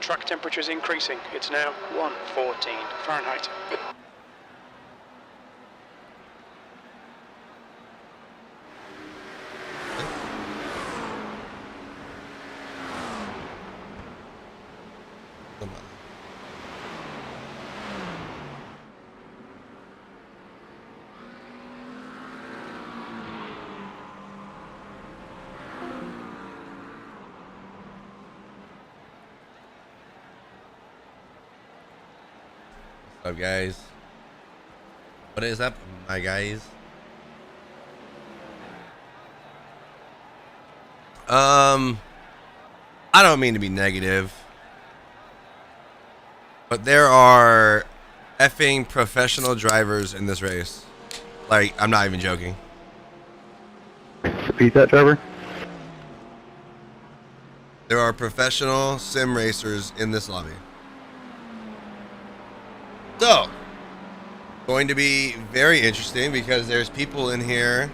track temperature is increasing. It's now 114 Fahrenheit. What's up, guys? What is up, my guys? I don't mean to be negative, but there are effing professional drivers in this race. Like, I'm not even joking. Repeat that, driver. There are professional sim racers in this lobby. So, going to be very interesting because there's people in here.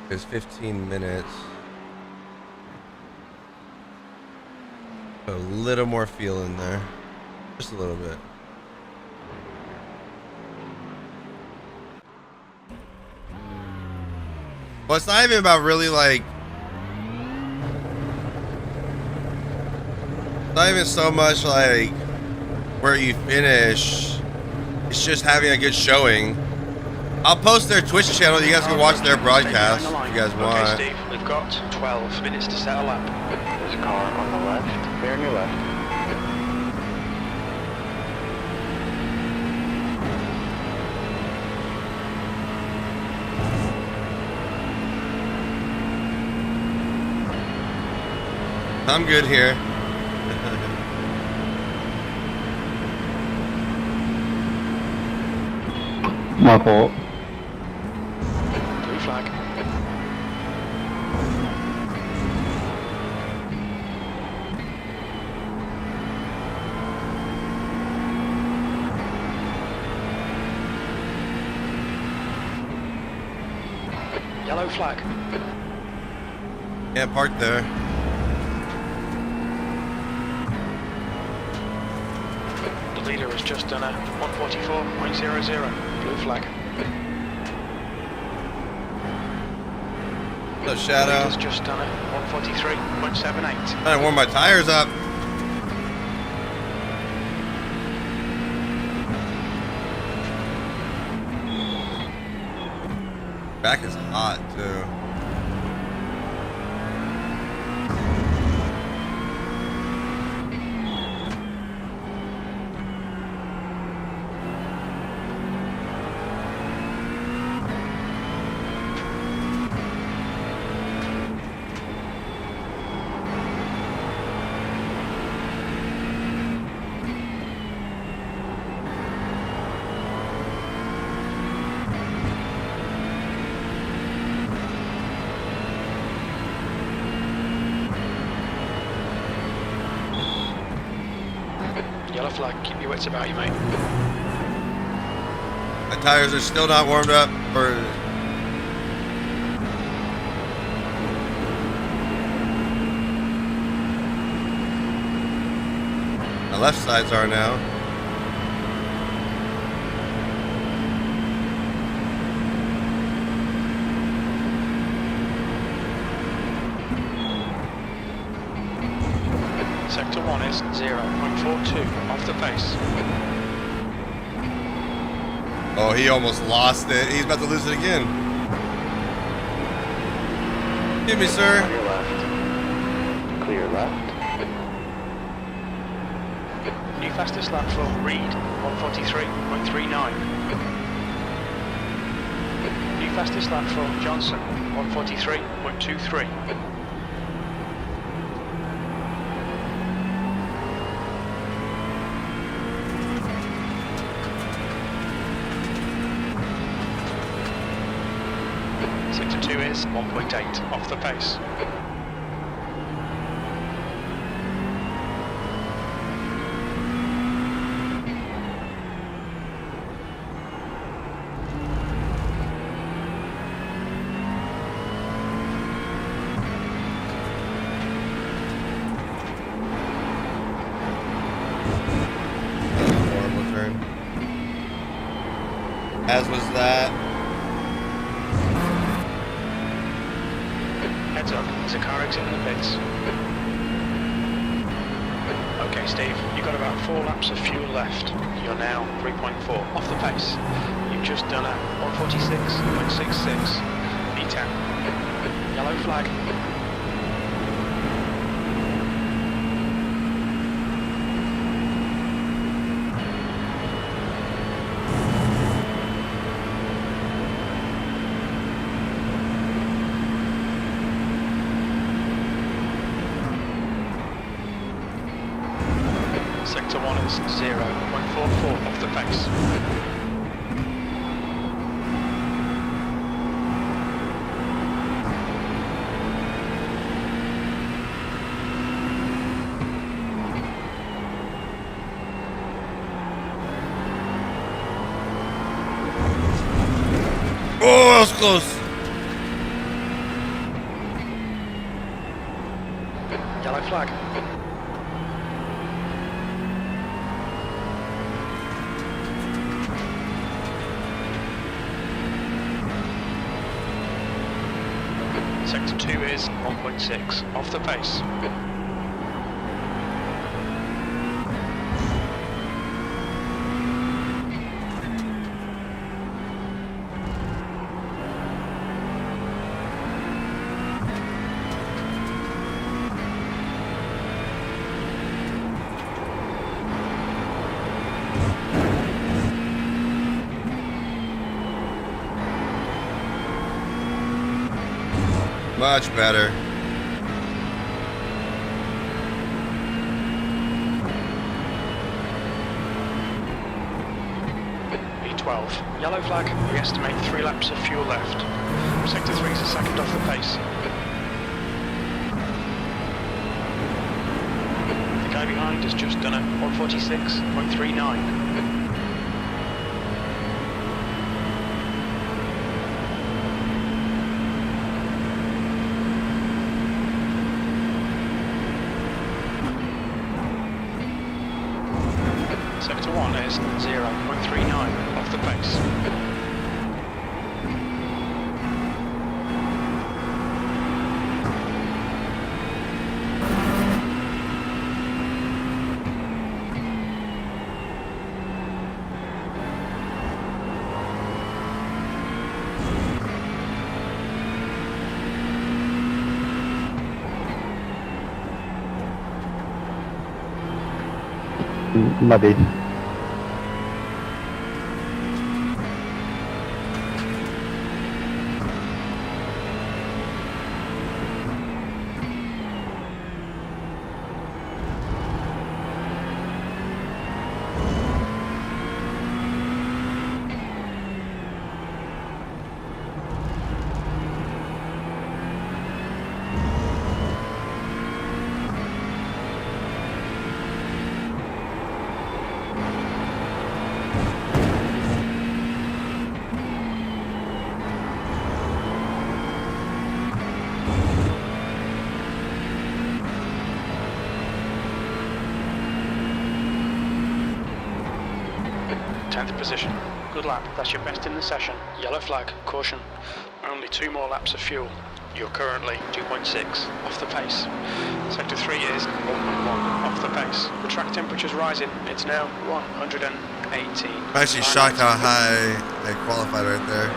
There's 15 minutes. A little more feel in there. Just a little bit. Well, it's not even about really like... Not even so much like where you finish. It's just having a good showing. I'll post their Twitch channel. You guys can watch their broadcast if you guys want. Okay, Steve, we've got 12 minutes to set a lap. There's a car on the left. Clear on your left. I'm good here. My fault. Blue flag. Yellow flag. Yeah, park there. The leader has just done a 144.00. Blue flag. No shadow. Has just done a 143.78. I warm my tires up. Back is hot too. Yellow flag, keep your wits about you, mate. My tires are still not warmed up, or my left sides are now. Sector 1 is 0.42 off the pace. Oh, he almost lost it. He's about to lose it again. Excuse me, sir. On your left. Clear left. New fastest lap for Reed, 143.39. New fastest lap for Johnson, 143.23. Sector 2 is 1.8 off the pace. As was that. Heads up, there's a car exiting the pits. Okay, Steve, you've got about 4 laps of fuel left. You're now 3.4 off the pace. You've just done a 146.66 V10. Yellow flag. Sector 1 is 0.44 off the pace. Oh, that was close. Yellow flag. Sector 2 is 1.6 off the pace. Much better. B12. Yellow flag. We estimate 3 laps of fuel left. Sector 3 is a second off the pace. The guy behind has just done a 146.39. Sector 1 is 0.39 off the pace. Muddy. Position. Good lap. That's your best in the session. Yellow flag. Caution. Only 2 more laps of fuel. You're currently 2.6 off the pace. Sector 3 is 1.1 off the pace. The track temperature's rising. It's now 118. I'm actually shocked how high they qualified right there.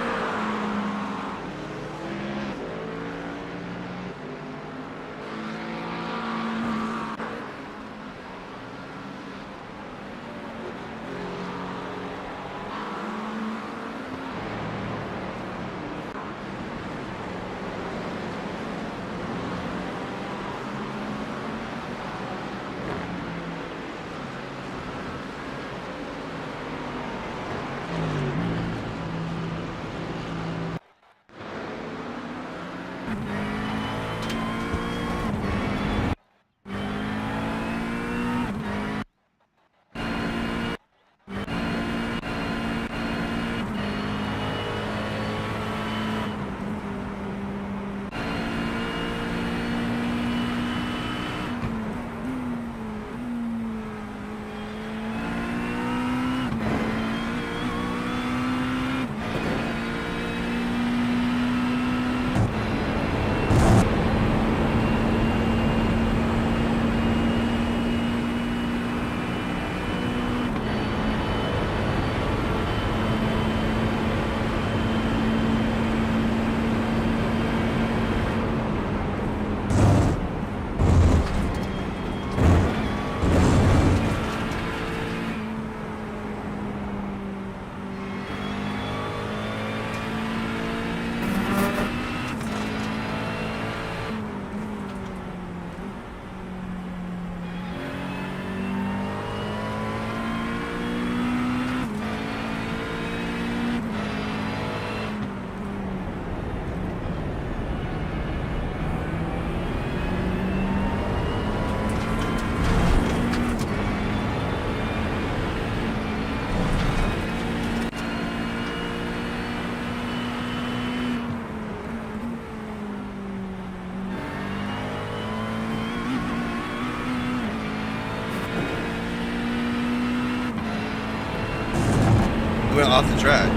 off the track.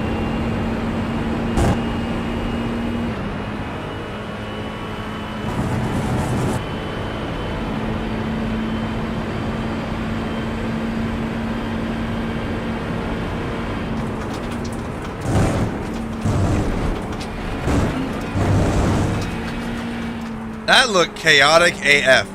That looked chaotic AF.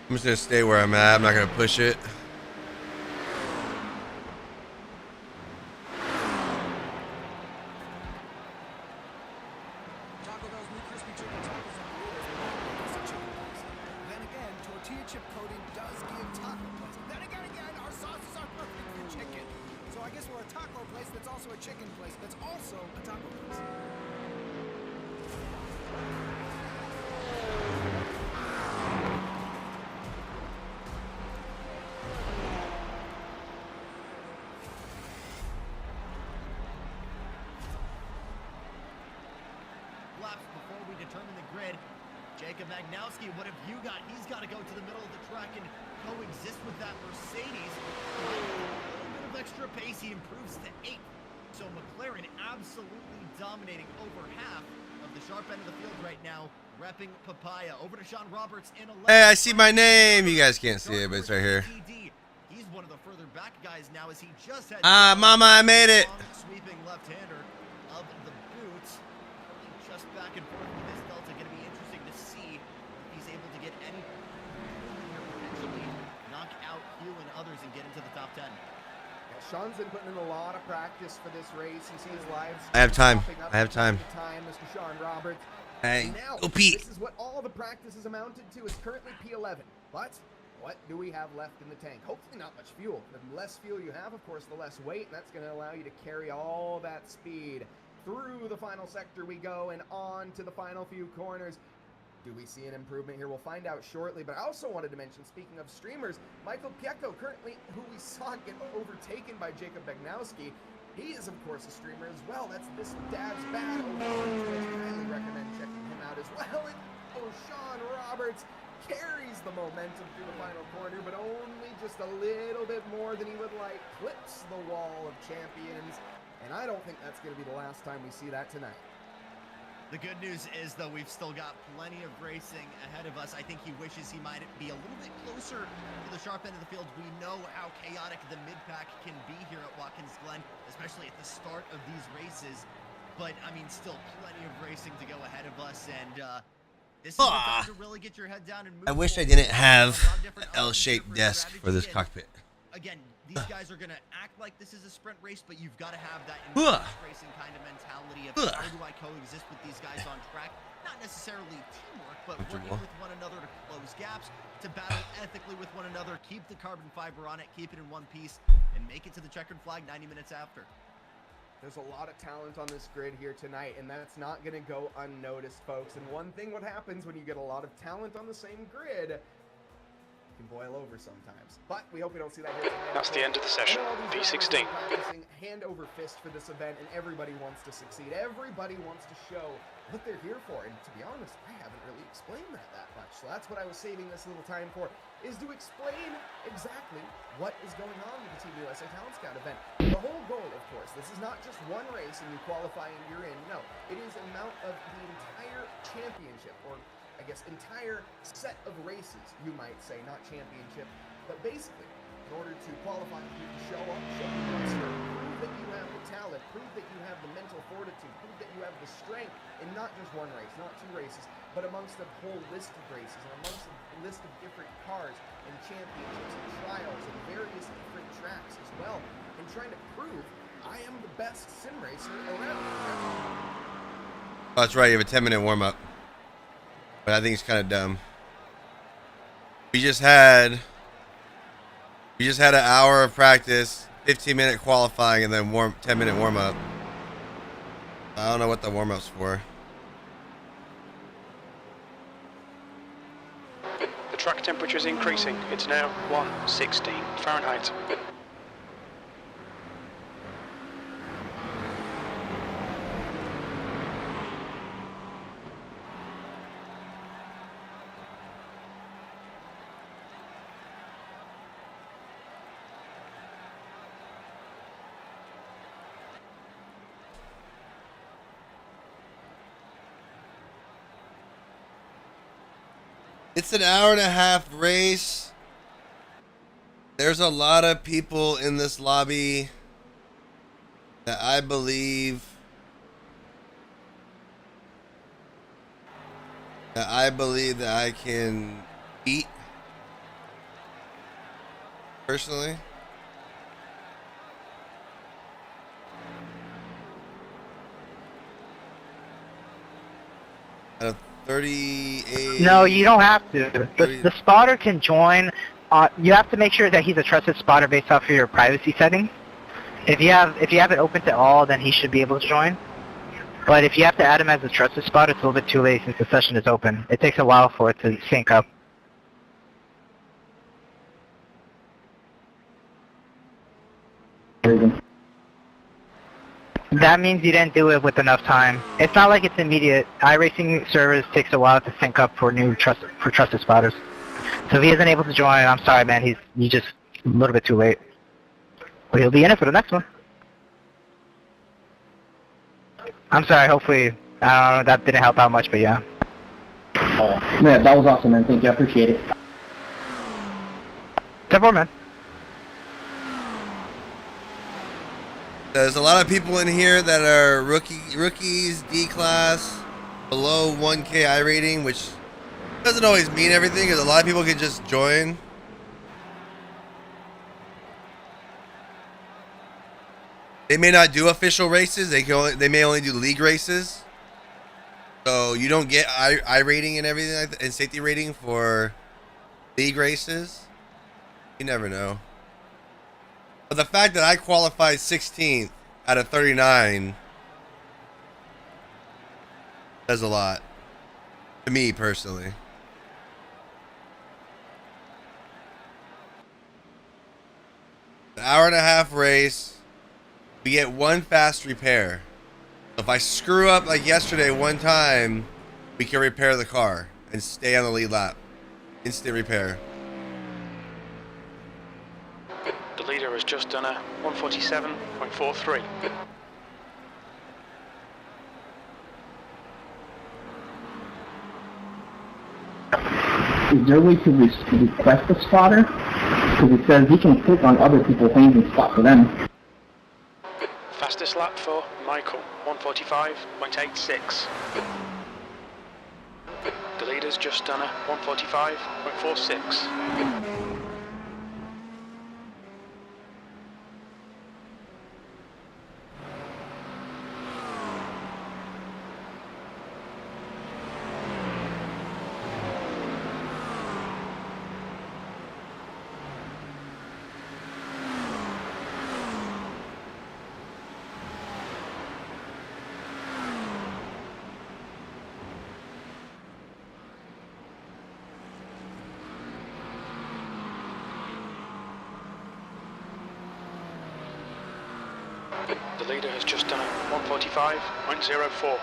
I'm just gonna stay where I'm at. I'm not gonna push it. Taco Bell's new crispy chicken tacos are delicious with chicken place. Then again, tortilla chip coating does give taco place. Then again, our sauces are perfect for chicken. So I guess we're a taco place that's also a chicken place that's also a taco place. Laps before we determine the grid. Jacob Magnowski, what have you got? He's got to go to the middle of the track and coexist with that Mercedes. A little bit of extra pace, he improves to 8th. So McLaren absolutely dominating over half of the sharp end of the field right now, repping Papaya. Over to Sean Roberts in 11th. Hey, I see my name. You guys can't see it, but it's right here. He's one of the further back guys now as he just had Mama, I made it. Sweeping left-hander of the boot. Just back and forth with this Delta. Going to be interesting to see if he's able to get any potentially knock out Hugh and others and get into the top 10. Yeah, Sean's been putting in a lot of practice for this race. You see his lives. I have time. popping up I have from time. time to Mr. Sean Roberts. Hey, Now, go Pete. this is what all the practices amounted to. Is currently P11. But what do we have left in the tank? Hopefully not much fuel. The less fuel you have, of course, the less weight, and that's going to allow you to carry all that speed. Through the final sector we go and on to the final few corners. Do we see an improvement here? We'll find out shortly. But I also wanted to mention, speaking of streamers, Michael Piecco, currently, who we saw get overtaken by Jacob Begnowski. He is, of course, a streamer as well. That's this Dad's Bad over on Twitch. I highly recommend checking him out as well. And Sean Roberts carries the momentum through the final corner, but only just a little bit more than he would like. Clips the wall of champions. And I don't think that's going to be the last time we see that tonight. The good news is, though, we've still got plenty of racing ahead of us. I think he wishes he might be a little bit closer to the sharp end of the field. We know how chaotic the mid-pack can be here at Watkins Glen, especially at the start of these races. But, I mean, still plenty of racing to go ahead of us, and this is the time to really get your head down and move. I wish I forward. didn't have A lot of different an L-shaped elements, desk different for this strategy, and cockpit. Again, these guys are going to act like this is a sprint race, but you've got to have that Ugh. racing kind of mentality of Ugh. how do I coexist with these guys on track? Not necessarily teamwork, but working Comfortable. with one another to close gaps, to battle ethically with one another, keep the carbon fiber on it, keep it in one piece, and make it to the checkered flag 90 minutes after. There's a lot of talent on this grid here tonight, and that's not going to go unnoticed, folks. And one thing what happens when you get a lot of talent on the same grid, it can boil over sometimes. But we hope we don't see that here tonight. That's the end of the session. P16. Practicing hand over fist for this event, and everybody wants to succeed. Everybody wants to show what they're here for. And to be honest, I haven't really explained that much. So that's what I was saving this little time for, is to explain exactly what is going on with the Team USA Talent Scout event. The whole goal, of course, this is not just one race and you qualify and you're in. No, it is an amount of the entire championship, or I guess entire set of races, you might say, not championship, but basically, in order to qualify, you need to show up, show your roster, prove that you have the talent, prove that you have the mental fortitude, prove that you have the strength in not just one race, not two races, but amongst a whole list of races, and amongst a list of different cars and championships and trials and various different tracks as well, and trying to prove I am the best sim racer around. Oh, that's right. You have a 10-minute warm-up. But I think it's kind of dumb. We just had an hour of practice, 15-minute qualifying, and then 10-minute warm-up. I don't know what the warm-up's for. The track temperature is increasing. It's now 116 Fahrenheit. It's an hour-and-a-half race. There's a lot of people in this lobby that I believe that I can beat personally. Out of 38. No, you don't have to. The spotter can join. You have to make sure that he's a trusted spotter based off of your privacy settings. If you have it open to all, then he should be able to join. But if you have to add him as a trusted spotter, it's a little bit too late since the session is open. It takes a while for it to sync up. That means you didn't do it with enough time. It's not like it's immediate. iRacing servers takes a while to sync up for trusted spotters. So if he isn't able to join, I'm sorry, man. He's just a little bit too late. But he'll be in it for the next one. I'm sorry. Hopefully, I don't know. That didn't help out much, but yeah. Yeah, that was awesome, man. Thank you. I appreciate it. 10-4, man. There's a lot of people in here that are rookies, D-class, below 1K I rating, which doesn't always mean everything, because a lot of people can just join. They may not do official races. They may only do league races. So you don't get I rating and everything like that, and safety rating for league races. You never know. But the fact that I qualified 16th out of 39 says a lot to me personally. An hour-and-a-half race. We get one fast repair. So if I screw up like yesterday one time, we can repair the car and stay on the lead lap. Instant repair. The leader has just done a 147.43. Is there a way to request a spotter? Because it says he can click on other people's names and spot for them. Fastest lap for Michael, 145.86. The leader's just done a 145.46. The leader has just done a 145.04.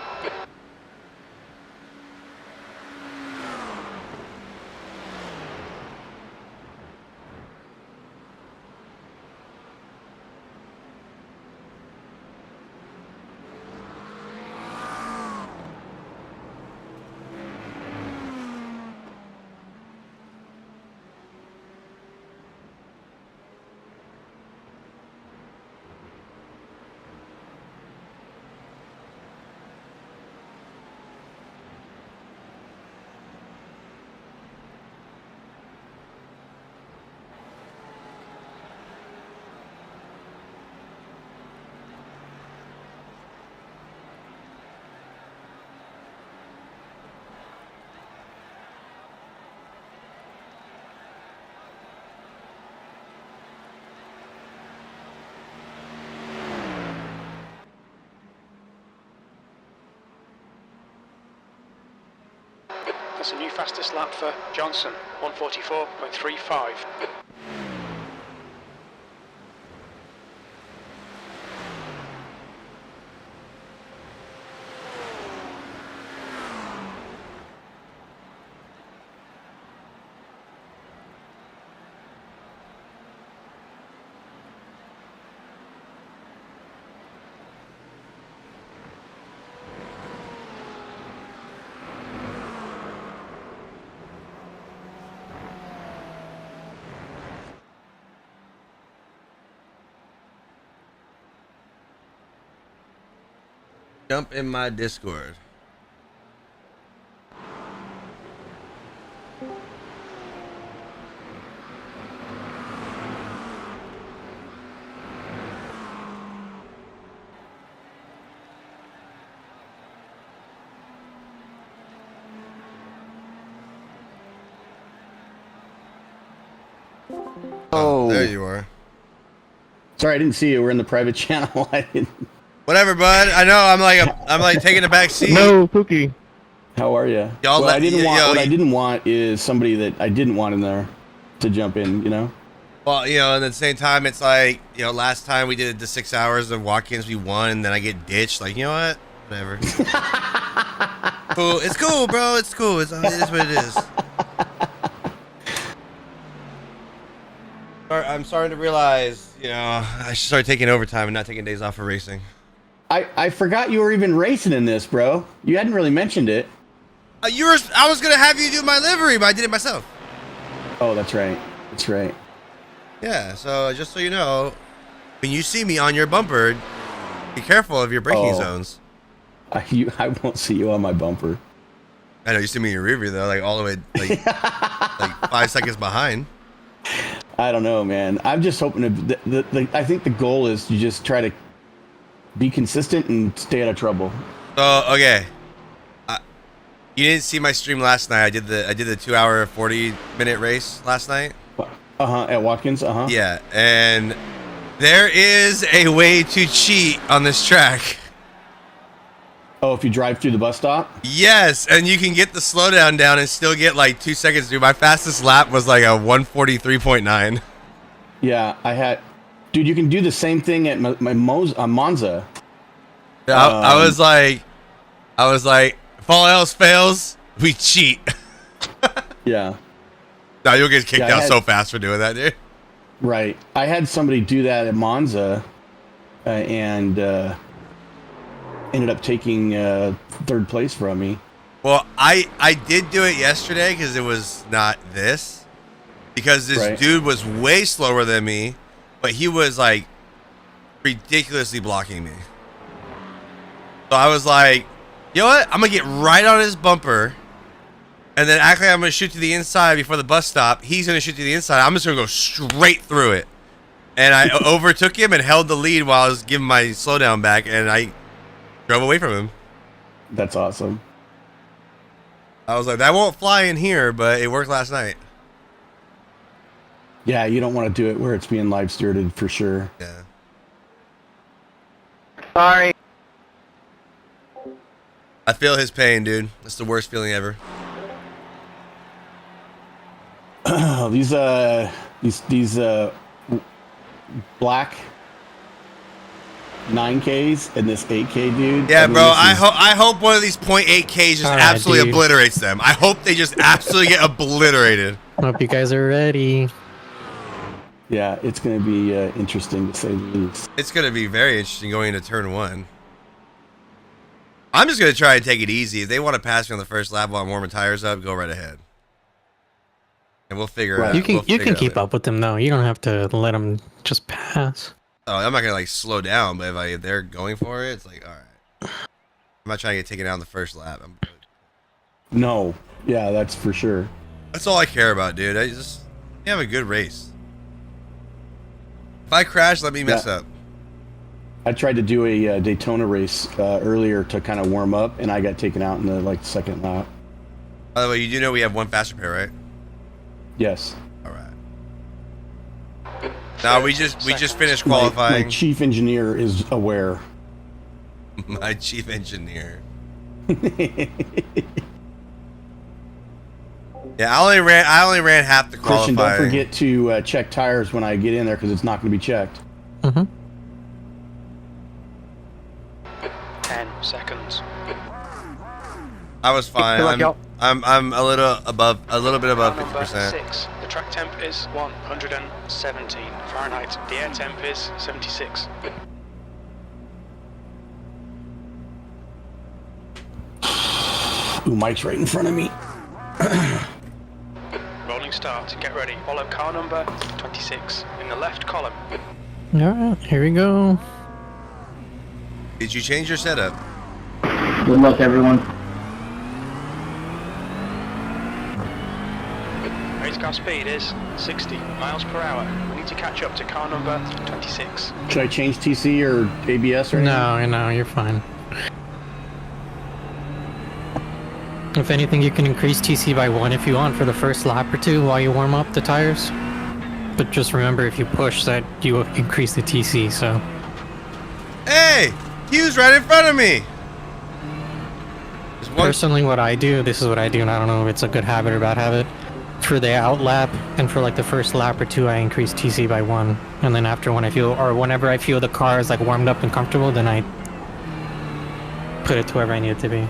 That's a new fastest lap for Johnson, 144.35. Jump in my Discord. Oh, There you are. sorry, I didn't see you. We're in the private channel. I didn't. Whatever, bud. I know. I'm like taking a back seat. No, Pookie. How are you? Y'all What let- I didn't want. yo, What I you- didn't want is somebody that I didn't want in there to jump in. You know. Well, and at the same time, it's like, last time we did the 6 hours of Watkins, we won, and then I get ditched. Like, you know what? Whatever. Cool. It's cool, bro. It's cool. It is what it is. I'm starting to realize, I should start taking overtime and not taking days off for racing. I forgot you were even racing in this, bro. You hadn't really mentioned it. I was gonna have you do my livery, but I did it myself. Oh, that's right. That's right. Yeah. So just so you know, when you see me on your bumper, be careful of your braking zones. I won't see you on my bumper. I know you see me in your rear view though, like all the way, like 5 seconds behind. I don't know, man. I'm just hoping to. I think the goal is to just try to be consistent and stay out of trouble. So okay, you didn't see my stream last night. I did the 2 hour 40-minute race last night. At Watkins. Yeah, and there is a way to cheat on this track. Oh, if you drive through the bus stop? Yes, and you can get the slowdown down and still get like 2 seconds through. My fastest lap was like a 143.9. Yeah, I had. Dude, you can do the same thing at Monza. I was like, if all else fails, we cheat. Yeah. No, you'll get kicked Yeah, out so fast for doing that, dude. Right. I had somebody do that at Monza, and ended up taking third place from me. Well, I did do it yesterday because it was not this. Because this dude was way slower than me, but he was like ridiculously blocking me. So I was like, you know what? I'm going to get right on his bumper and then act like I'm going to shoot to the inside before the bus stop. He's going to shoot to the inside. I'm just going to go straight through it. And I overtook him and held the lead while I was giving my slowdown back, and I drove away from him. That's awesome. I was like, that won't fly in here, but it worked last night. Yeah, you don't want to do it where it's being live streamed for sure. Yeah. Sorry. I feel his pain, dude. It's the worst feeling ever. These black 9Ks and this 8K dude. Yeah, I mean, bro. this is- I hope one of these .8Ks just All right, absolutely dude. obliterates them. I hope they just absolutely get obliterated. Hope you guys are ready. Yeah, it's going to be interesting to say the least. It's going to be very interesting going into turn 1. I'm just going to try and take it easy. If they want to pass me on the first lap while I'm warming tires up, go right ahead. And we'll figure it out. You can We'll figure it keep out. up with them though. You don't have to let them just pass. Oh, I'm not going to like slow down, but if they're going for it, it's like, all right. I'm not trying to get taken out on the first lap. No. Yeah, that's for sure. That's all I care about, dude. I just have a good race. If I crash, let me mess up. I tried to do a Daytona race earlier to kind of warm up, and I got taken out in the second lap. By the way, you do know we have one faster pair, right? Yes. All right. Now we just finished qualifying. My chief engineer is aware. My chief engineer. Yeah, I only ran half the qualifying. Christian, don't forget to check tires when I get in there because it's not going to be checked. 10 seconds. I was fine. Good luck, y'all. I'm a little bit above Car number 50%. 6. The track temp is 117 Fahrenheit. The air temp is 76. Ooh, Mike's right in front of me. Rolling start. Get ready. Follow car number 26 in the left column. Alright, here we go. Did you change your setup? Good luck, everyone. Race car speed is 60 miles per hour. We need to catch up to car number 26. Should I change TC or ABS or anything? No, you're fine. If anything, you can increase TC by 1 if you want for the first lap or 2 while you warm up the tires. But just remember, if you push that, you increase the TC, so... Hey! Q's right in front of me! There's one... Personally, what I do, this is what I do, and I don't know if it's a good habit or bad habit. For the out lap, and for like the first lap or 2, I increase TC by 1. And then after when I feel, or whenever I feel the car is like warmed up and comfortable, then I put it to wherever I need it to be.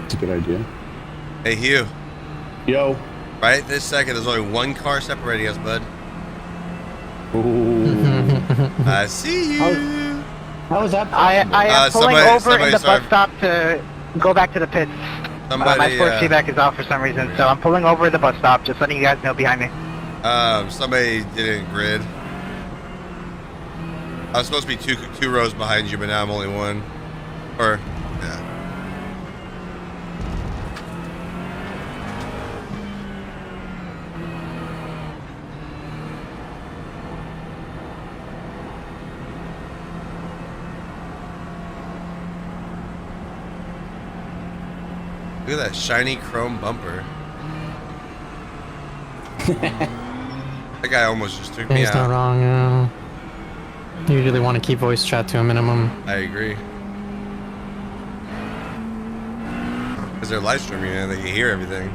That's a good idea. Hey, Hugh. Yo. Right this second, there's only one car separating us, bud. Ooh. I see you. How is that? I am pulling over in the sorry. bus stop to go back to the pits. My sports feedback is off for some reason, so I'm pulling over at the bus stop, just letting you guys know behind me. Somebody didn't grid. I was supposed to be two rows behind you, but now I'm only one. Or, yeah. Look at that shiny chrome bumper. That guy almost just took me He's not out. wrong. You usually want to keep voice chat to a minimum. I agree. Because they're live streaming and they can hear everything.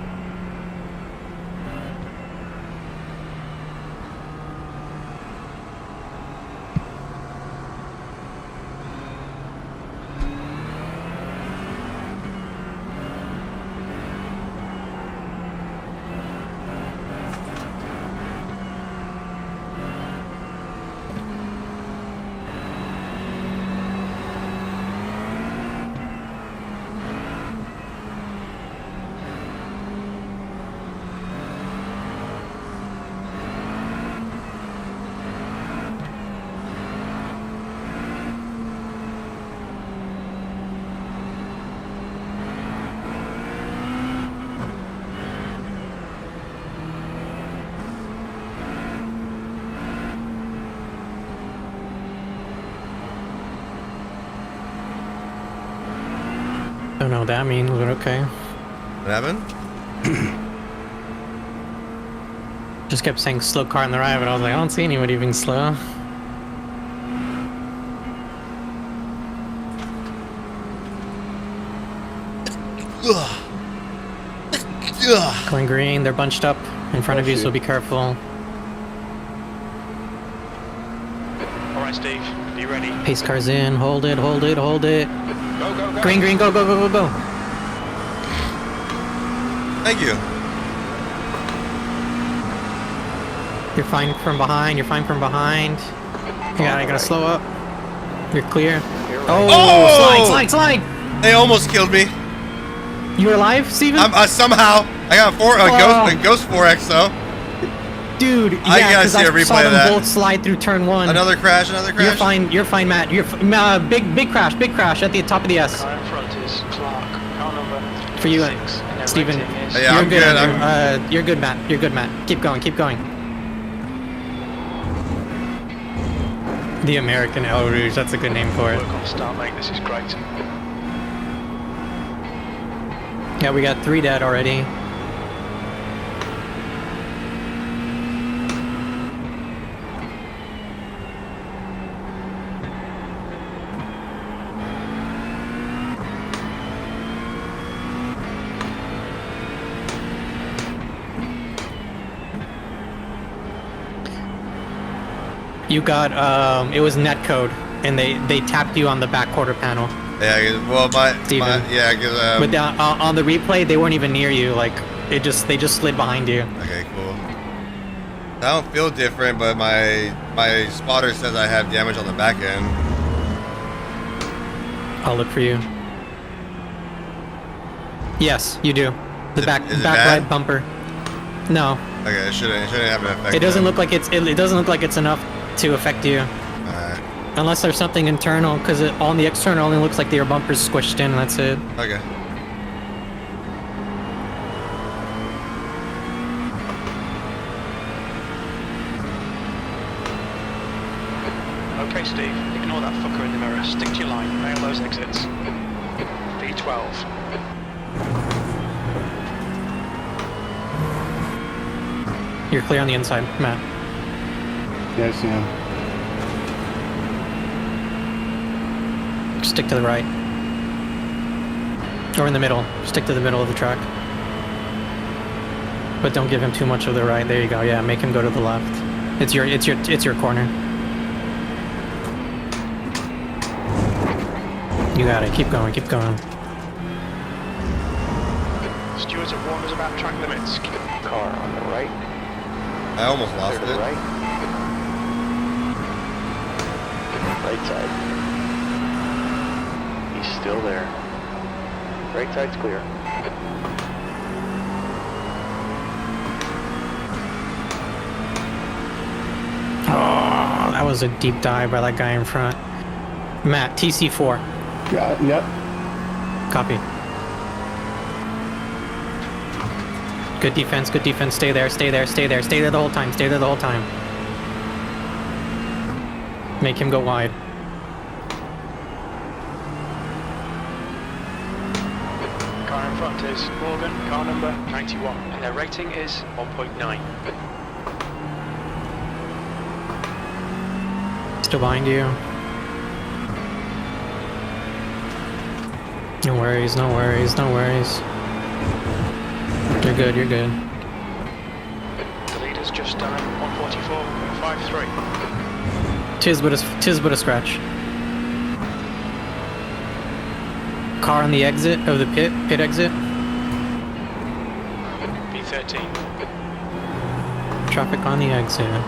Don't know what that means, but okay. What happened? Just kept saying slow car on the right, but I was like, I don't see anybody being slow. Going green, they're bunched up in front of you, so be careful. Alright, Steve. The you ready? Pace car's in. Hold it, hold it, hold it. Go, go, go. Green, green, go, go, go, go, go. Thank you. You're fine from behind. You're fine from behind. You gotta slow up. You're clear. Oh, Oh! slide. They almost killed me. You alive, Steven? Somehow. I got a ghost 4X though. Dude, I yeah, gotta 'cause see a I replay saw of them that. both slide through turn 1. Another crash. You're fine, Matt. You're big crash at the top of the S. Car in front is Clark. Car number For you, 6. And their Steven. rating is- Yeah, You're I'm good. good. Andrew. You're good, Matt. You're good, Matt. Keep going. The American El Rouge. That's a good name for it. Work on start, mate. This is great. Yeah, we got 3 dead already. You got, it was netcode, and they tapped you on the back quarter panel. Yeah, well, Steven. because But on the replay, they weren't even near you. Like, they just slid behind you. okay, cool. I don't feel different, but my spotter says I have damage on the back end. I'll look for you. Yes, you do. The Is it- back is it back bad? right bumper. No, Okay, it shouldn't have an effect. it doesn't then. look like it doesn't look like it's enough to affect you. Alright. Unless there's something internal, because on the external only looks like your bumper's squished in, and that's it. Okay. Okay, Steve. Ignore that fucker in the mirror. Stick to your line. Nail those exits. V12. You're clear on the inside, Matt. Yes, yeah. Stick to the right. Or in the middle. Stick to the middle of the track. But don't give him too much of the right. There you go. Yeah, make him go to the left. It's your corner. You got it. Keep going. Stewards have warned us about track limits. Car on the right. I almost lost Clear to it. the right. Right side. He's still there. Right side's clear. Oh, that was a deep dive by that guy in front. Matt, TC4. Yep. Copy. Good defense. Stay there the whole time. Make him go wide. Car in front is Morgan, car number 91, and their rating is 1.9. Still behind you. No worries. You're good. The leader's just done 144.53. Tis but a scratch. Car on the exit of the pit exit. B13. Traffic on the exit.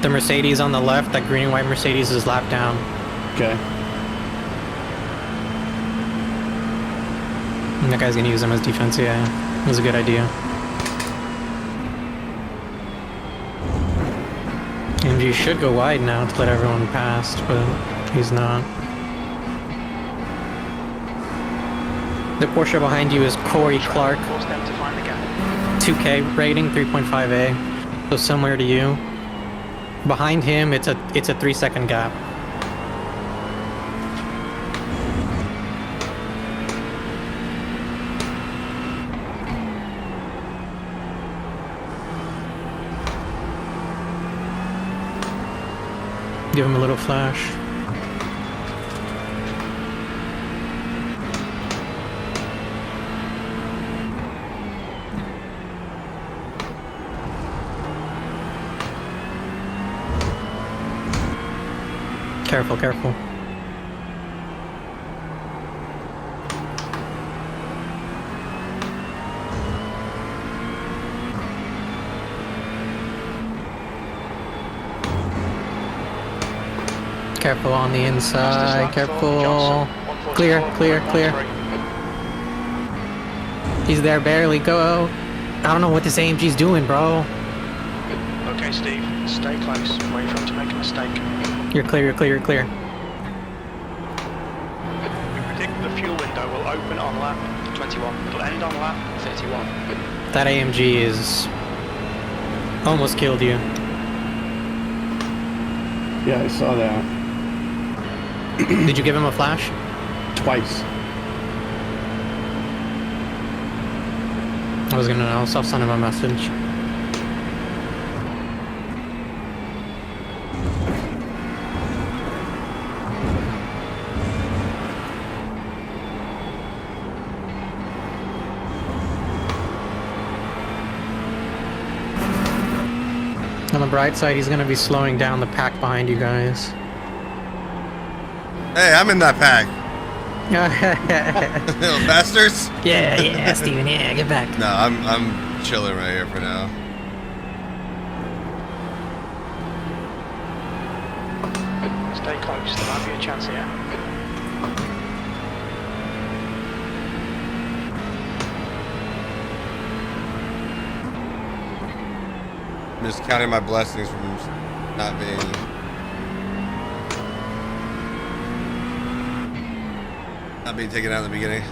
The Mercedes on the left, that green and white Mercedes is lapped down. Okay. And that guy's gonna use them as defense, yeah. It was a good idea. MG should go wide now to let everyone past, but he's not. The Porsche behind you is Corey Clark, Force them to find the gap. 2K rating, 3.5A, so similar to you. Behind him, it's a 3-second gap. Give him a little flash. Careful, careful. Careful on the inside, careful. Clear, clear, clear. He's there barely, go. I don't know what this AMG's doing, bro. Okay, Steve, stay close. Wait for him to make a mistake. You're clear, you're clear, you're clear. We predict the fuel window will open on lap 21. It'll end on lap 31. That AMG is almost killed you. Yeah, I saw that. Did you give him a flash? Twice. I was gonna know, so I'll send him a message. On the bright side, he's gonna be slowing down the pack behind you guys. Hey, I'm in that pack. Little bastards. Yeah, Steven, yeah, get back. No, I'm chilling right here for now. Stay close, there might be a chance here. I'm just counting my blessings from not being. Not being taken out in the beginning.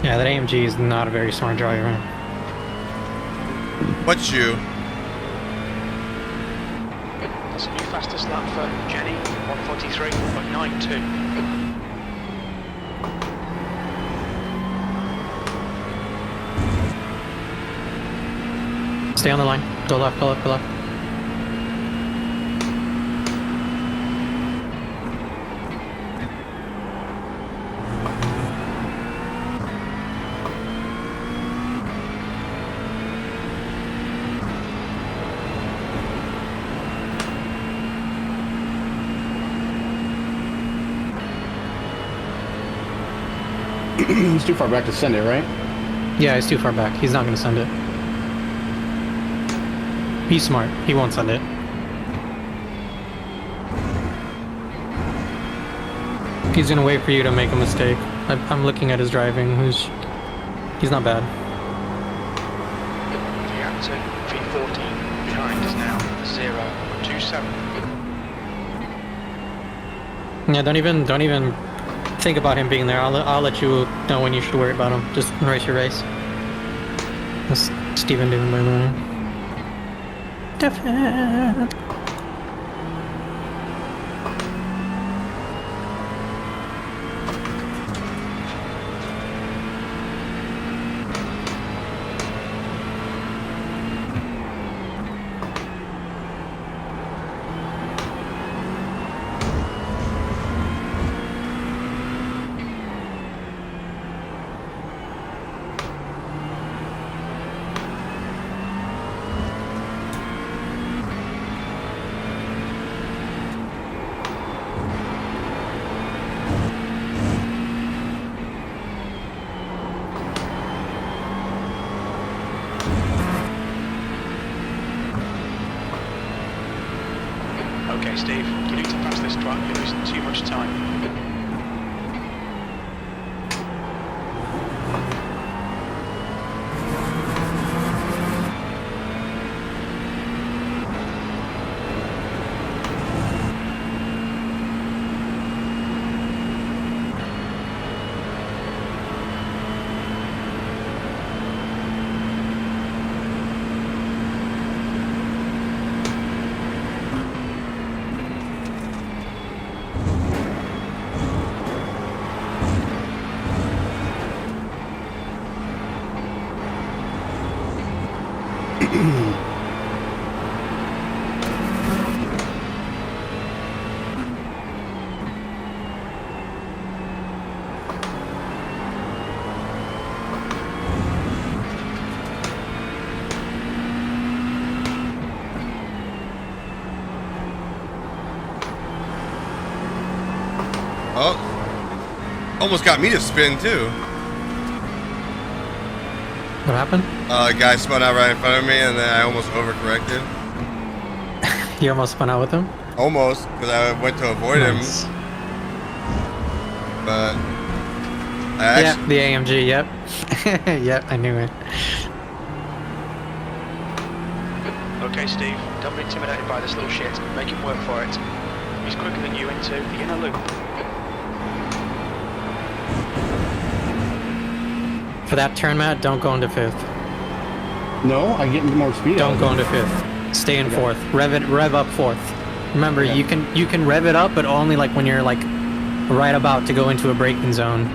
Yeah, that AMG is not a very smart driver. What's you? That's a new fastest lap for Jenny, 143.92. Stay on the line. Go left, go left, go left. He's too far back to send it, right? Yeah, he's too far back. He's not gonna send it. He's smart. He won't send it. He's gonna wait for you to make a mistake. I'm looking at his driving. He's not bad. The active V14 behind is now 0.27. Yeah, don't even think about him being there. I'll let you know when you should worry about him. Just race your race. That's Steven doing, by the way. Definitely. Okay, Steve, you need to pass this truck. You're losing too much time. Oh, almost got me to spin too. What happened? A guy spun out right in front of me, and then I almost overcorrected. You almost spun out with him? Almost, because I went to avoid Nice. him. But I Yeah, actually, the AMG, yep. Yep, I knew it. Okay, Steve, don't be intimidated by this little shit. Make him work for it. He's quicker than you into the inner loop. For that turn, Matt, don't go into fifth. No, I get more speed. Don't go into fifth. Stay in fourth. Rev up fourth. Remember, Okay. you can rev it up, but only like when you're like right about to go into a braking zone.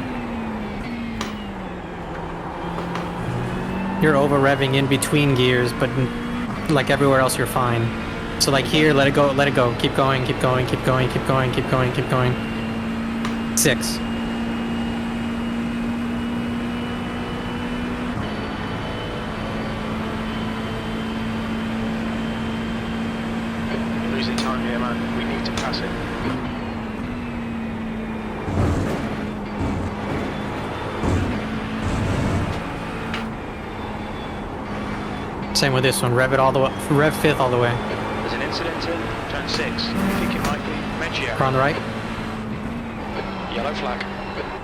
You're over revving in between gears, but like everywhere else you're fine. So like here, let it go, let it go. Keep going, keep going, keep going, keep going, keep going, keep going. 6. You're losing time here, man. We need to pass it. Same with this one. Rev it all the way. Rev fifth all the way. There's an incident in turn 6. I think it might be Meggio. Car on the right. Yellow flag.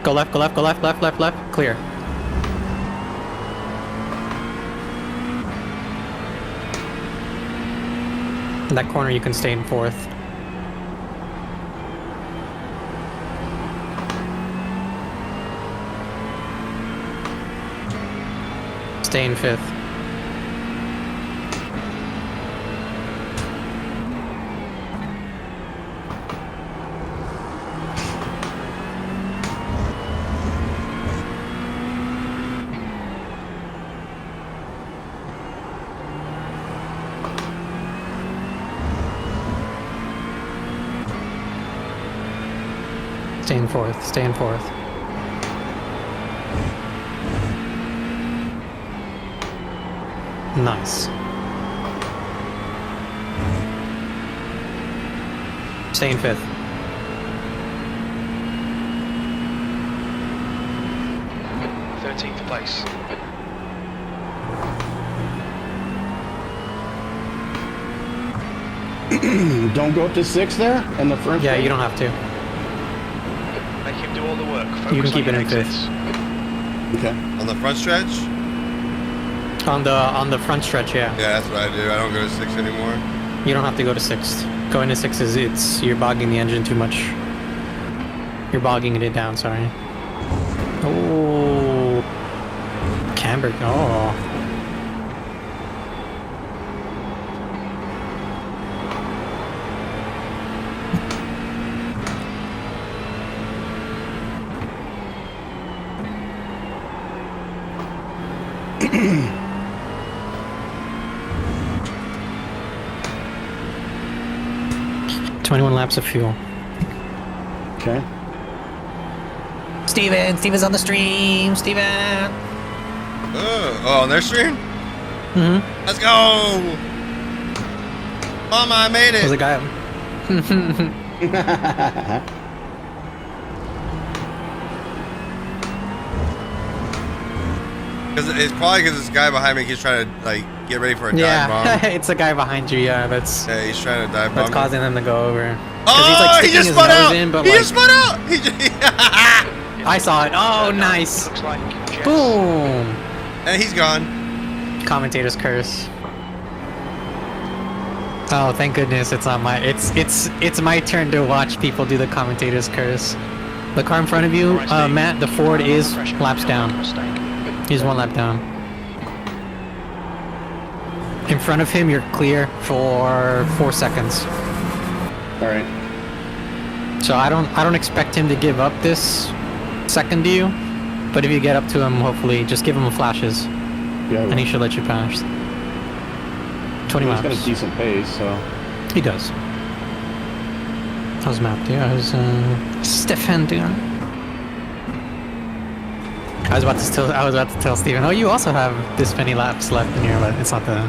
Go left, go left, go left, left, left, left. Clear. In that corner you can stay in fourth. Stay in fifth. Stay in fourth, stay in fourth. Nice. Stay in fifth. th place. Don't go up to 6 there in the front. Yeah, you don't have to. Make him do all the work. Focus You can keep on it your in exits. Okay. on the front stretch. On the front stretch, yeah. Yeah, that's what I do. I don't go to 6 anymore. You don't have to go to sixth. Going to six is you're bogging the engine too much. You're bogging it down, sorry. Oh, camber. Oh. $21 laps of fuel. Okay. Steven's on the stream. Steven. Oh, on their stream? Mm-hmm. Let's go! Mama, I made There's a it! guy. It's probably because this guy behind me keeps trying to like get ready for a dive bomb. Yeah, it's a guy behind you. Yeah, that's He's trying to dive bomb. that's causing them to go over. 'Cause Oh, he just spun out! In, but He like, just spun out! He just, I saw it. Oh, nice. Looks like Jess. Boom. and he's gone. Commentator's curse. Oh, thank goodness it's not my. It's my turn to watch people do the commentator's curse. The car in front of you, Matt, the Ford is laps down. He's 1 lap down. In front of him, you're clear for 4 seconds. All right. So I don't expect him to give up this second to you, but if you get up to him, hopefully just give him flashes, Yeah. and he should let you pass. 20 He's got a laps. decent pace, so. He does. How's Matt doing? How's Stefan doing? I was about to tell Steven, oh, you also have this many laps left in here, but it's not the.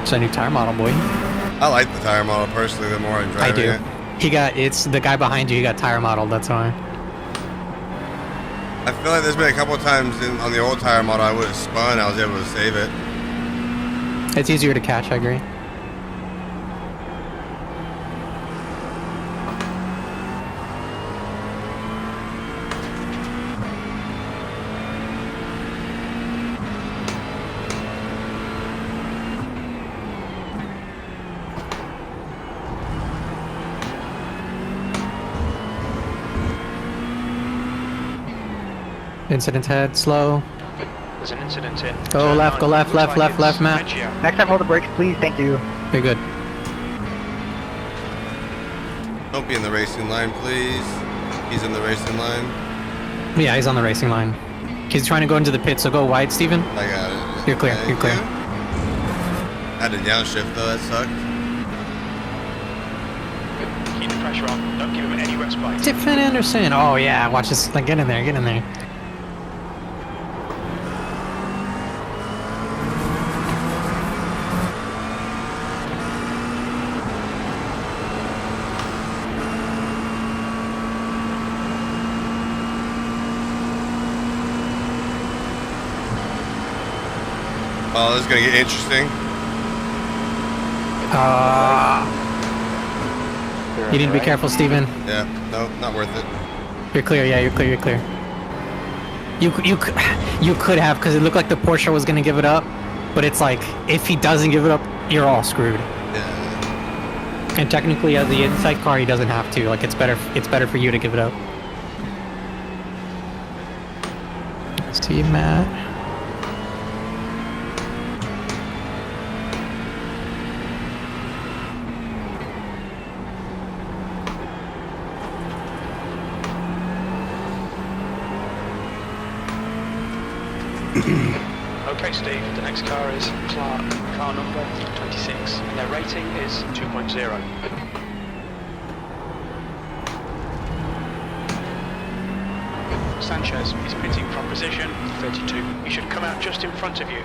It's a new tire model, boy. I like the tire model personally. The more I drive I do. it. It's the guy behind you. He got tire modeled. That's why. I feel like there's been a couple times on the old tire model I would have spun. I was able to save it. It's easier to catch. I agree. Incident head, slow. There's an incident in. Go Turn left, go 9. left, Looks left, like left, left, it's Matt. Reggio. Next time, hold the brakes, please. Thank you. You're good. Don't be in the racing line, please. He's in the racing line. Yeah, he's on the racing line. He's trying to go into the pit, so go wide, Steven. I got it. You're clear, Thank you're clear. you. Had to downshift though, that sucked. Keep the pressure on. Don't give him any respite. Tiffin Anderson. Oh yeah, watch this. Like, get in there, get in there. Oh, this is gonna get interesting. You need to be careful, Steven. Yeah, no, not worth it. You're clear. Yeah, you're clear. You're clear. You could have, because it looked like the Porsche was gonna give it up, but it's like if he doesn't give it up, you're all screwed. Yeah. And technically, as the inside car, he doesn't have to. Like it's better for you to give it up. See, Matt. Okay, Steve, the next car is Clark, car number 26, and their rating is 2.0. Sanchez is pitting from position 32. He should come out just in front of you.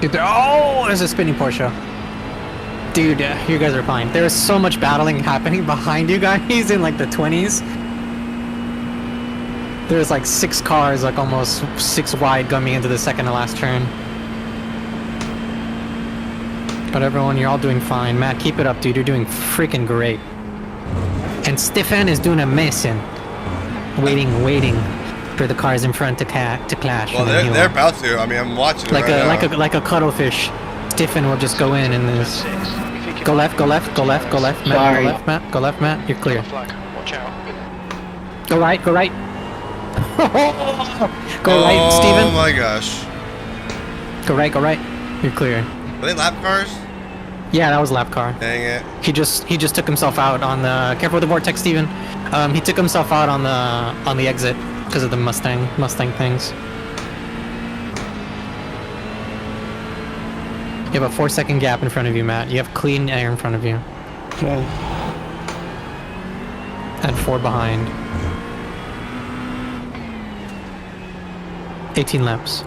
Dude, oh, there's a spinning Porsche. Dude, you guys are fine. There is so much battling happening behind you guys in like the 20s. There's like 6 cars, like almost 6 wide coming into the second to last turn. But everyone, you're all doing fine. Matt, keep it up, dude. You're doing freaking great. And Stefan is doing amazing. Waiting for the cars in front to clash. Well, they're about to. I mean, I'm watching it like right now. like a cuttlefish. Stefan will just go in and this. Go left, go left, go left, go left, Matt. Sorry. Go left, Matt. Go left, Matt. You're clear. Flag, watch out. Go right, go right. Go right, Steven. Oh my gosh. Go right, go right. You're clear. Are they lap cars? Yeah, that was lap car. Dang it. He just took himself out on the. Careful with the vortex, Steven. He took himself out on the exit because of the Mustang things. You have a 4-second gap in front of you, Matt. You have clean air in front of you. Okay. And 4 behind. 18 laps.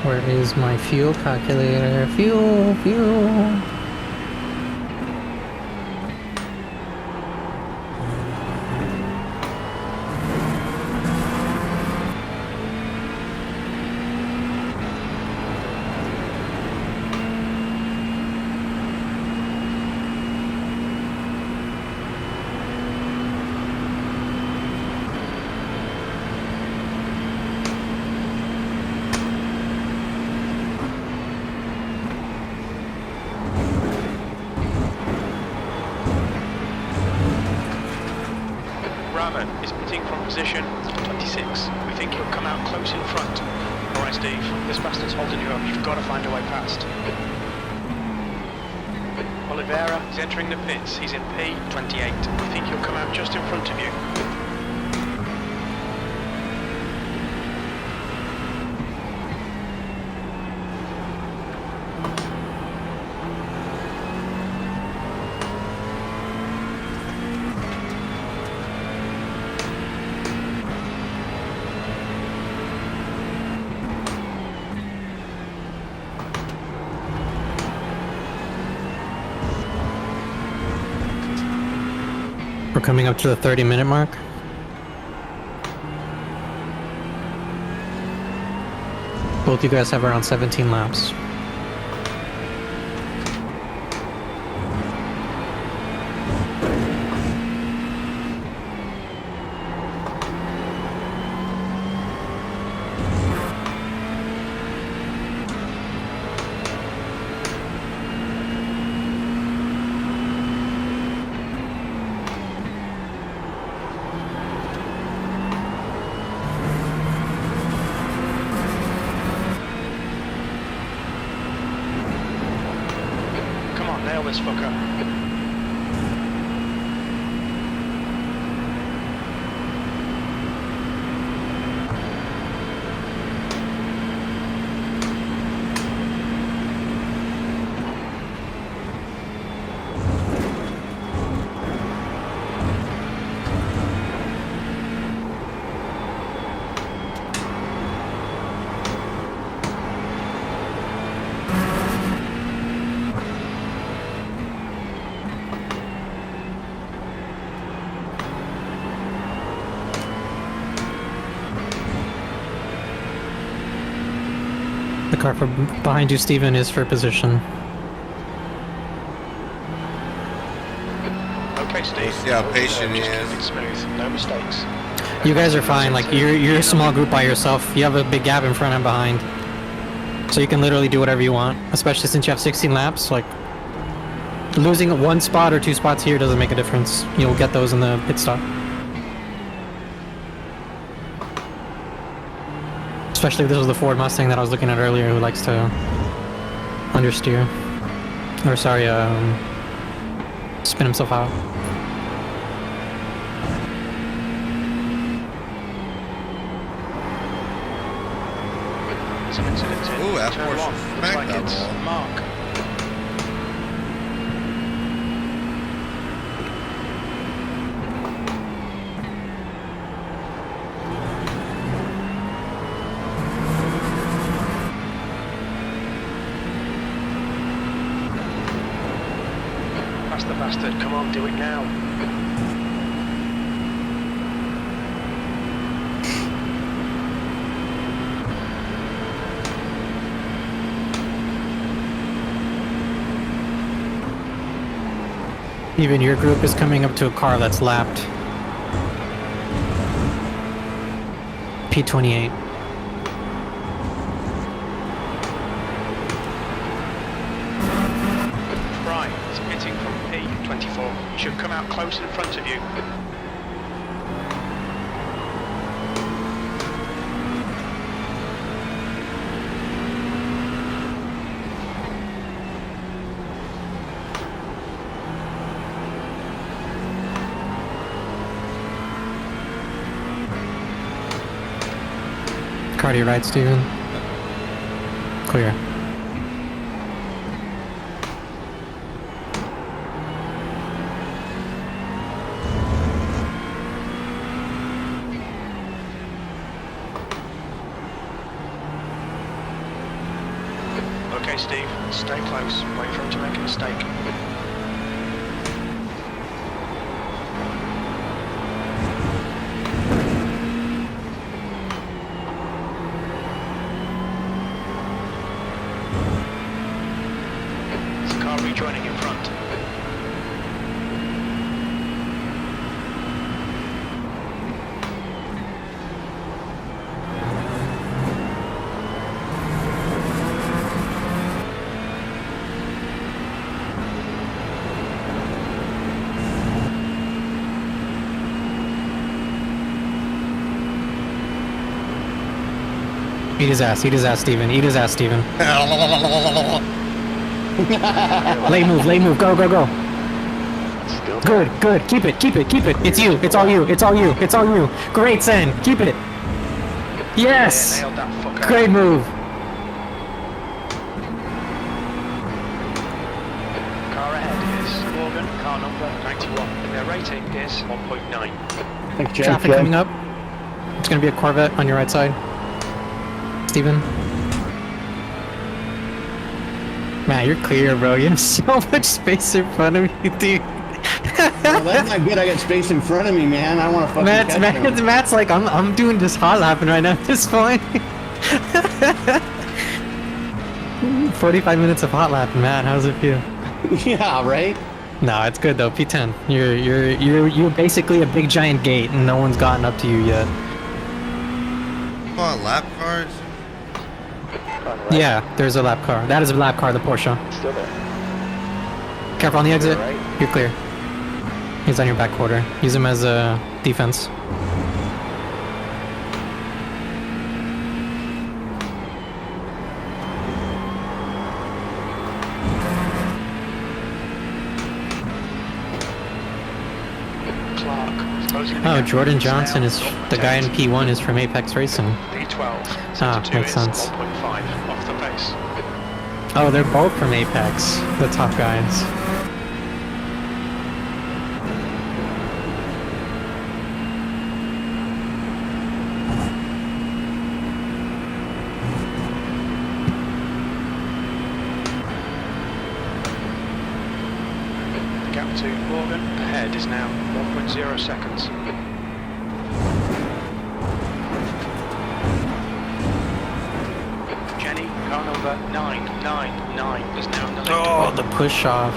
Where is my fuel calculator? Fuel. driver is pitting from position 26. We think he'll come out close in front. Alright, Steve, this bastard's holding you up. You've got to find a way past. Oliveira is entering the pits. He's in P28. We think he'll come out just in front of you. We're coming up to the 30-minute mark. Both you guys have around 17 laps. Nail this fucker. The car behind you, Steven, is for position. Okay, Steve. See how patient he Just is. keep it smooth. No mistakes. You guys are fine. Like you're a small group by yourself. You have a big gap in front and behind, so you can literally do whatever you want. Especially since you have 16 laps. Like losing one spot or 2 spots here doesn't make a difference. You'll get those in the pit stop. Especially if this was the Ford Mustang that I was looking at earlier, who likes to understeer. Or sorry, spin himself out. Some incidents in Ooh, that turn Porsche one. Looks smacked like that it's wall. Mark. That's the bastard. Come on, do it now. Even your group is coming up to a car that's lapped. P28. Right, it's pitting from P24. He should come out close in front of you. Car to your right, Steven. Clear. Okay, Steve, stay close. Wait for him to make a mistake. There's a car rejoining in front. Eat his ass, Steven. Eat his ass, Steven. Late move. Go. Still there. Good. Keep it. It's you. It's all you. Great, Sen. Keep it. Yes. Yeah, nailed that fucker. Great move. Car ahead is Morgan, car number 91. Their rating is 1.9. Thanks, Jay. Traffic coming up. It's gonna be a Corvette on your right side. Steven. Man, you're clear, bro. You have so much space in front of you, dude. Well, that's not good. I got space in front of me, man. I don't want to fucking catch him. Matt's like, I'm doing this hot lapping right now at this point. 45 minutes of hot lapping, Matt. How's it feel? Yeah, right? No, it's good though. P10. You're basically a big giant gate, and no one's gotten up to you yet. Come on, lap cars. On the right. Yeah, there's a lap car. That is a lap car, the Porsche. Still there. Careful on the exit. Right. You're clear. He's on your back quarter. Use him as a defense. Clark. Closing the Oh, gap. Jordan Johnson is Now, the guy in 0.8. P1 is from Apex Racing. P12. Ah, Sector 2 makes is sense. 1.5 off the pace. Oh, they're both from Apex, the top guys. The gap to Morgan ahead is now 1.0 seconds. Jenny, car number 999 is now in the lead. Oh, the push off.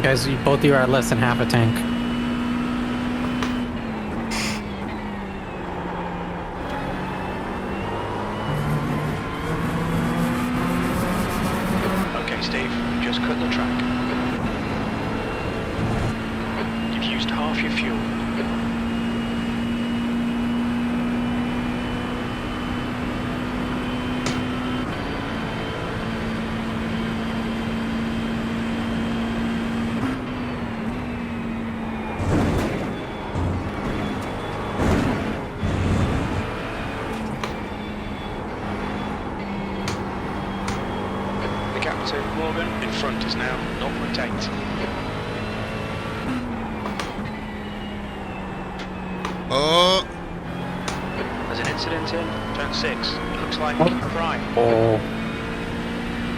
Guys, both of you are at less than half a tank. Okay, Steve, just cut the track. You've used half your fuel. The gap to Morgan in front is now 0.8. Oh, There's an incident in turn 6. It looks like right. Oh.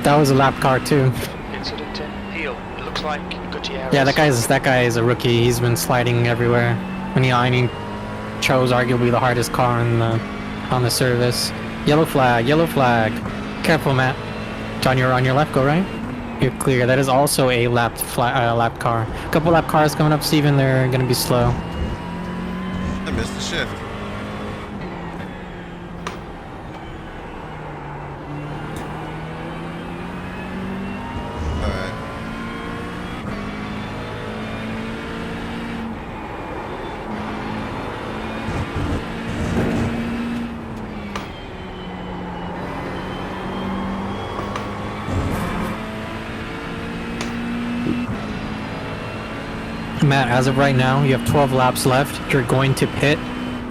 That was a lap car too. Incident in heel. It looks like Gutierrez. Yeah, that guy is a rookie. He's been sliding everywhere. And he chose arguably the hardest car on the service. Yellow flag. Careful, Matt. On your left, go right. You're clear. That is also a lap car. Couple lap cars coming up, Steven. They're gonna be slow. I missed the shift. Alright. Matt, as of right now, you have 12 laps left. You're going to pit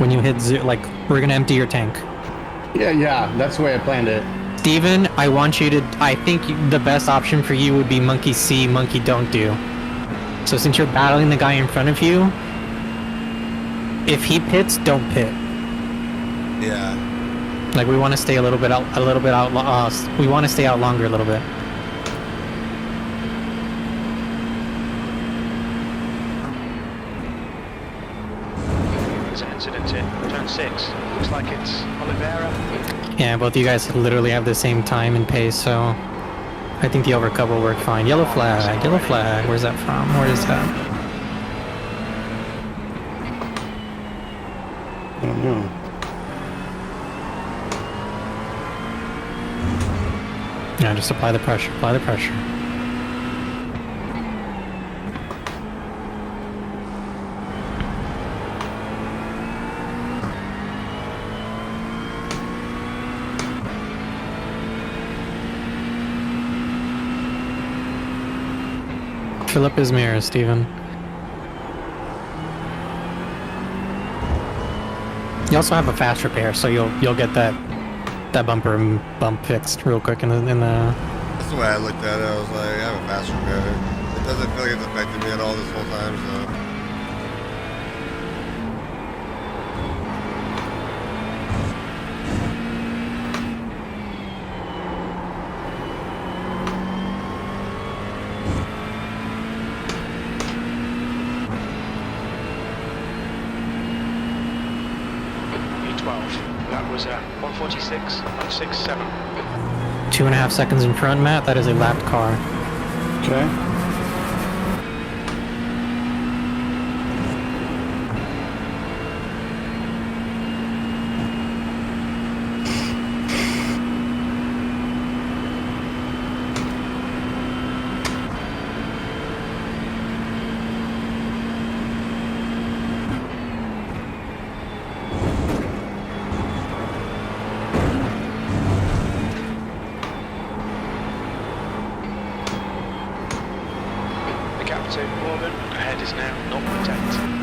when you hit like we're gonna empty your tank. Yeah, that's the way I planned it. Steven, I want you to. I think the best option for you would be monkey see, monkey don't do. So since you're battling the guy in front of you, if he pits, don't pit. Yeah. Like we want to stay a little bit out. We want to stay out longer a little bit. There's an incident in turn 6. Looks like it's Oliveira. Yeah, both of you guys literally have the same time and pace, so I think the overcut will work fine. Yellow flag, yellow flag. Where's that from? Where is that? I don't know. Yeah, just apply the pressure. Apply the pressure. Fill up his mirror, Steven. You also have a fast repair, so you'll get that bumper bump fixed real quick in the. That's the way I looked at it. I was like, I have a fast repair. It doesn't feel like it's affected me at all this whole time, so. That was 146.67. 2.5 seconds in front, Matt. That is a lapped car. Okay. To Morgan, ahead is now 0.8.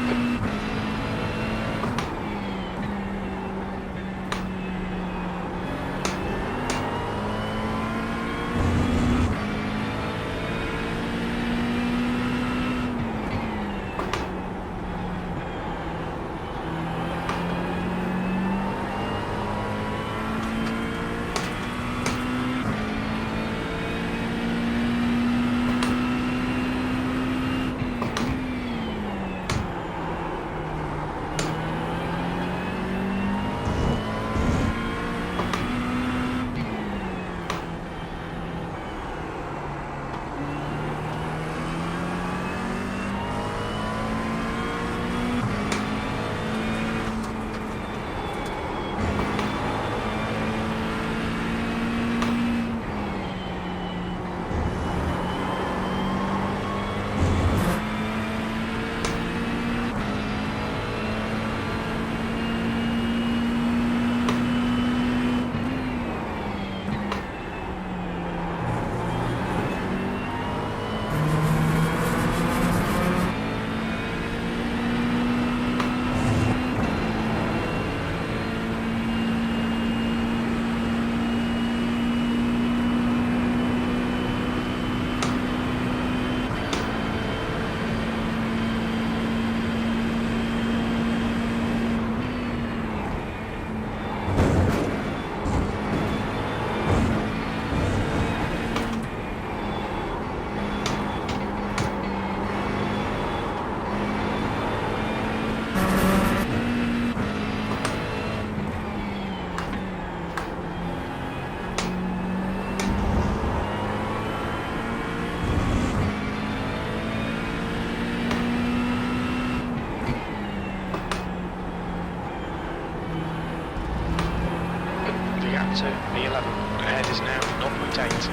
To B11, ahead is now 0.8.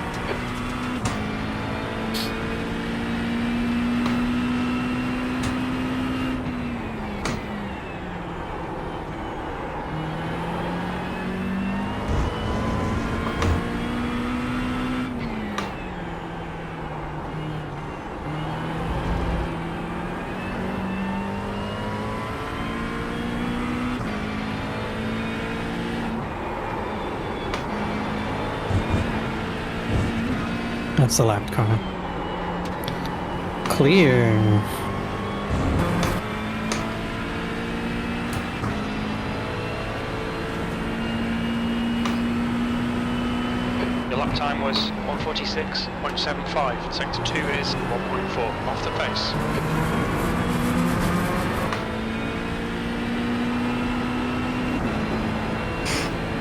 That's the lapped car. Clear. Your lap time was 146.75. Sector 2 is 1.4. Off the pace.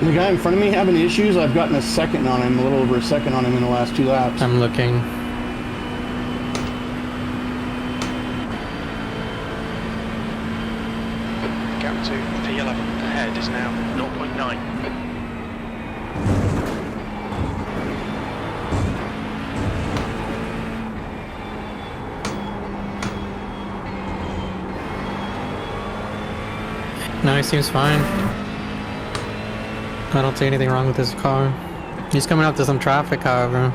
The guy in front of me having issues. I've gotten a second on him, a little over a second on him in the last 2 laps. I'm looking. Gap to P11 ahead is now 0.9. No, he seems fine. I don't see anything wrong with this car. He's coming up to some traffic, however.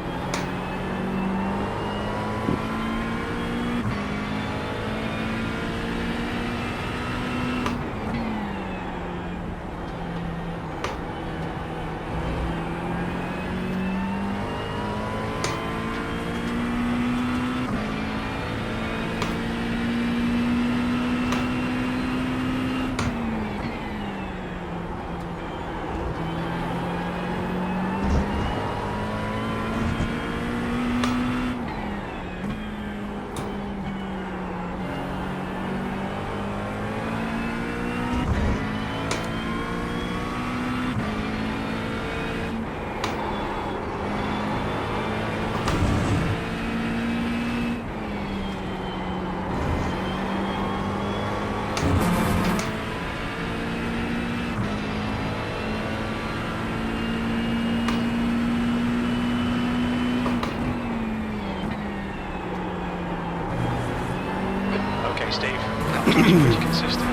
Okay, Steve. That was pretty consistent.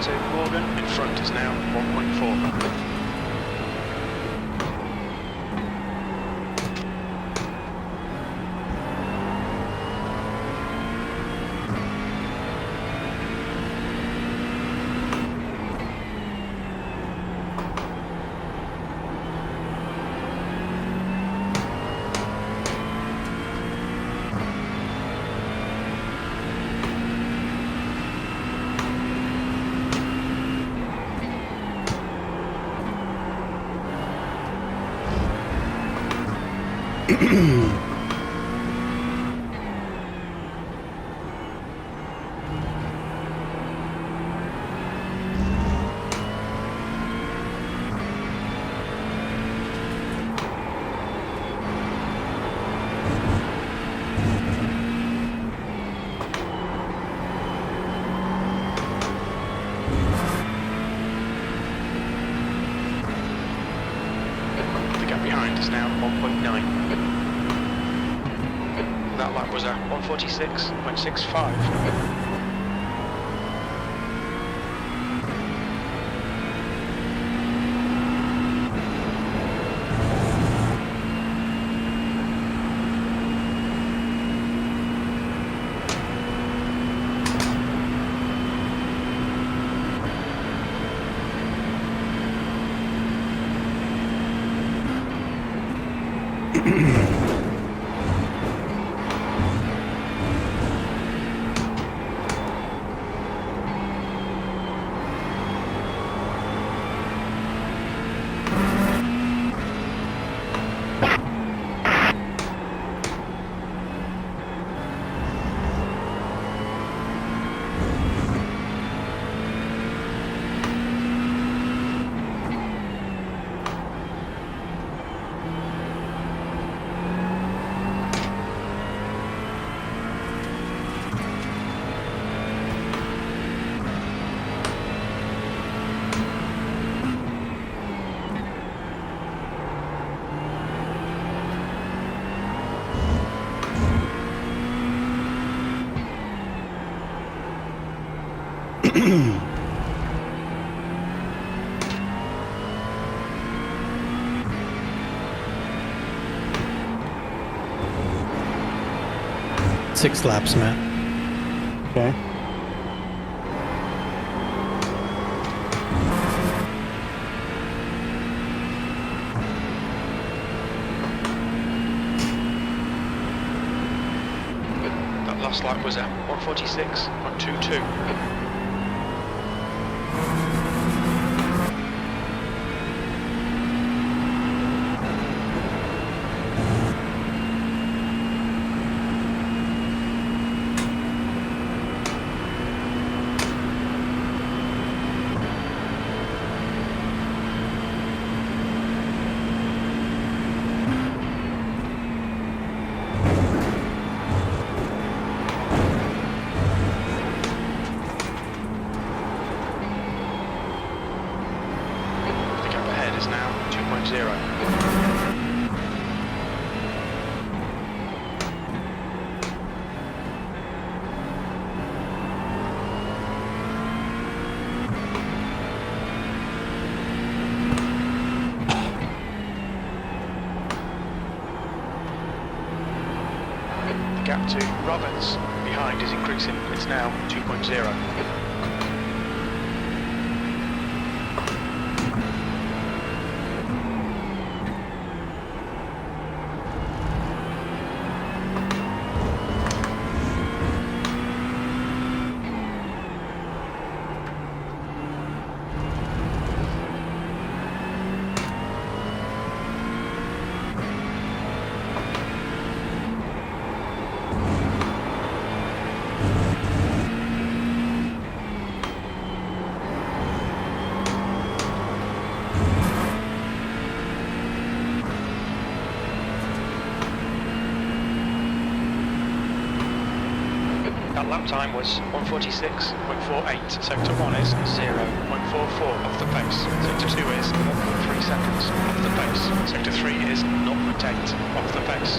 To Morgan in front is now 1.4. The gap behind is now 1.9. That lap was at 146.65. Six laps, Matt. Okay. That last lap was at 146.22. The gap ahead is now 2.0. The gap to Roberts behind is increasing. It's now 2.0. That lap time was 146.48. Sector 1 is 0.44 off the pace. Sector 2 is 1.3 seconds off the pace. Sector 3 is 0.8 off the pace.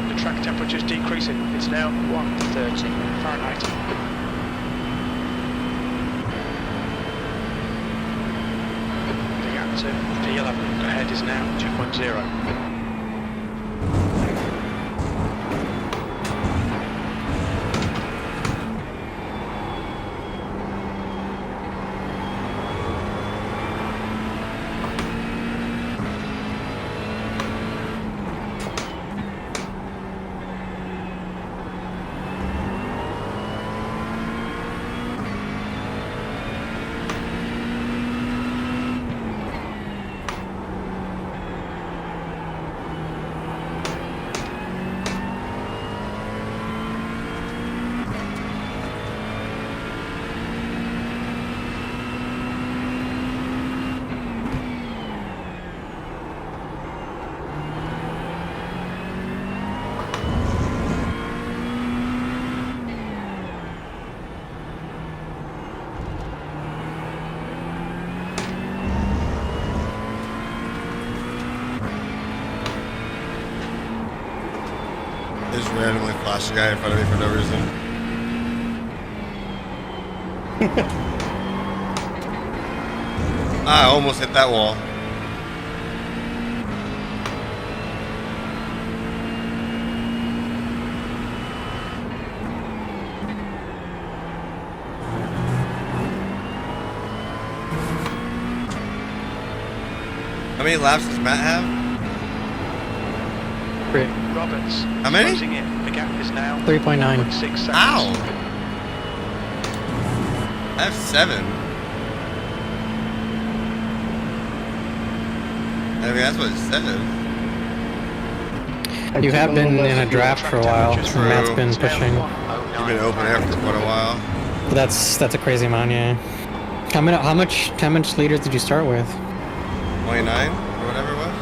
The track temperature is decreasing. It's now 130 Fahrenheit. The gap to P11 ahead is now 2.0. Just randomly flash a guy in front of me for no reason. I almost hit that wall. How many laps does Matt have? Great. Roberts. How many? Closing in. The gap is now 3.9. 6 seconds. Ow! I have 7. I mean, that's what it said. You have been in a draft for a while. True. Matt's been It's now pushing. 109 You've been open air for quite a while. But that's a crazy amount, yeah. How much liters did you start with? 29 or whatever it was.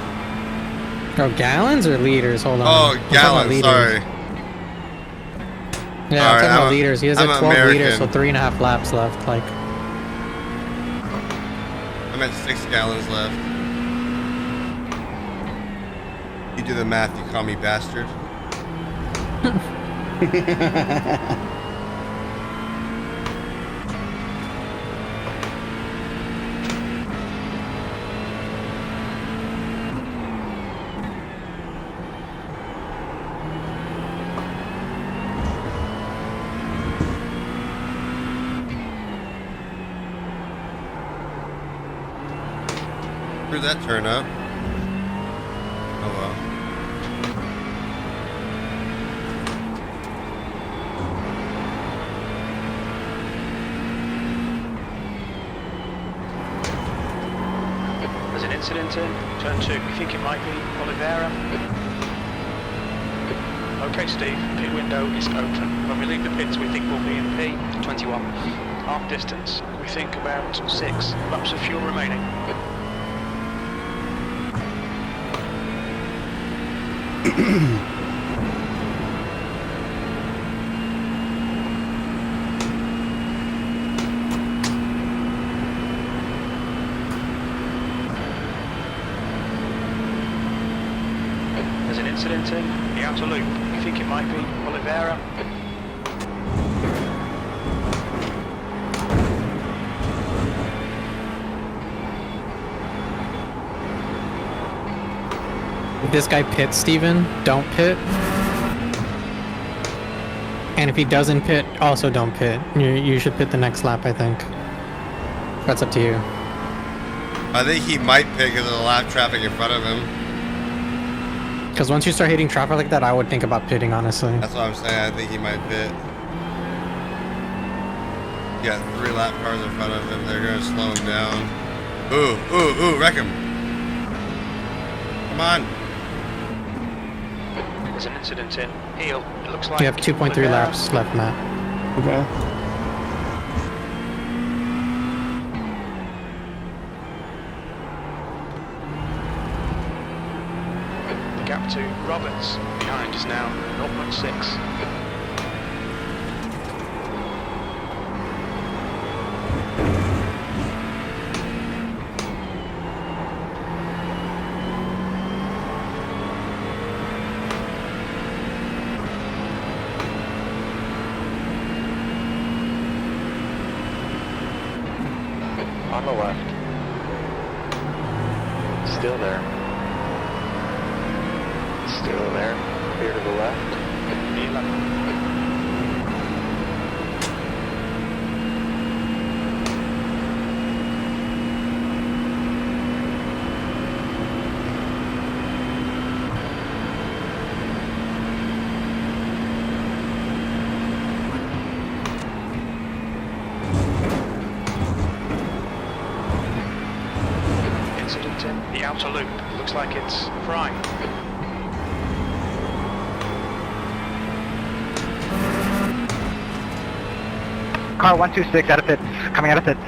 Oh, gallons or liters? Hold on. Oh, I'm talking about gallons. liters. Sorry. Yeah, Sorry, I'm talking I'm about a- liters. He has I'm like 12 liters, so American. 3.5 laps left. Like, I'm at 6 gallons left. You do the math. You call me bastard. screwed that turn up. Oh well. There's an incident in turn 2. We think it might be Oliveira. Okay, Steve, pit window is open. When we leave the pits, we think we'll be in P21. Half distance, we think about 6 laps of fuel remaining. There's an incident in the outer loop. We think it might be Oliveira. If this guy pits, Steven, don't pit. And if he doesn't pit, also don't pit. You should pit the next lap, I think. That's up to you. I think he might pit because of the lap traffic in front of him. Because once you start hitting traffic like that, I would think about pitting, honestly. That's what I'm saying. I think he might pit. He got 3 lap cars in front of him. They're going to slow him down. Ooh, wreck him. Come on. There's an incident in heel. It looks like You have 2.3 Oliveira. laps left, Matt. Okay. The gap to Roberts behind is now 0.6. On the left. Still there. Still there. Clear to the left. 11. Incident in the outer loop. It looks like it's Fry. Car 126 out of pits. Coming out of pits.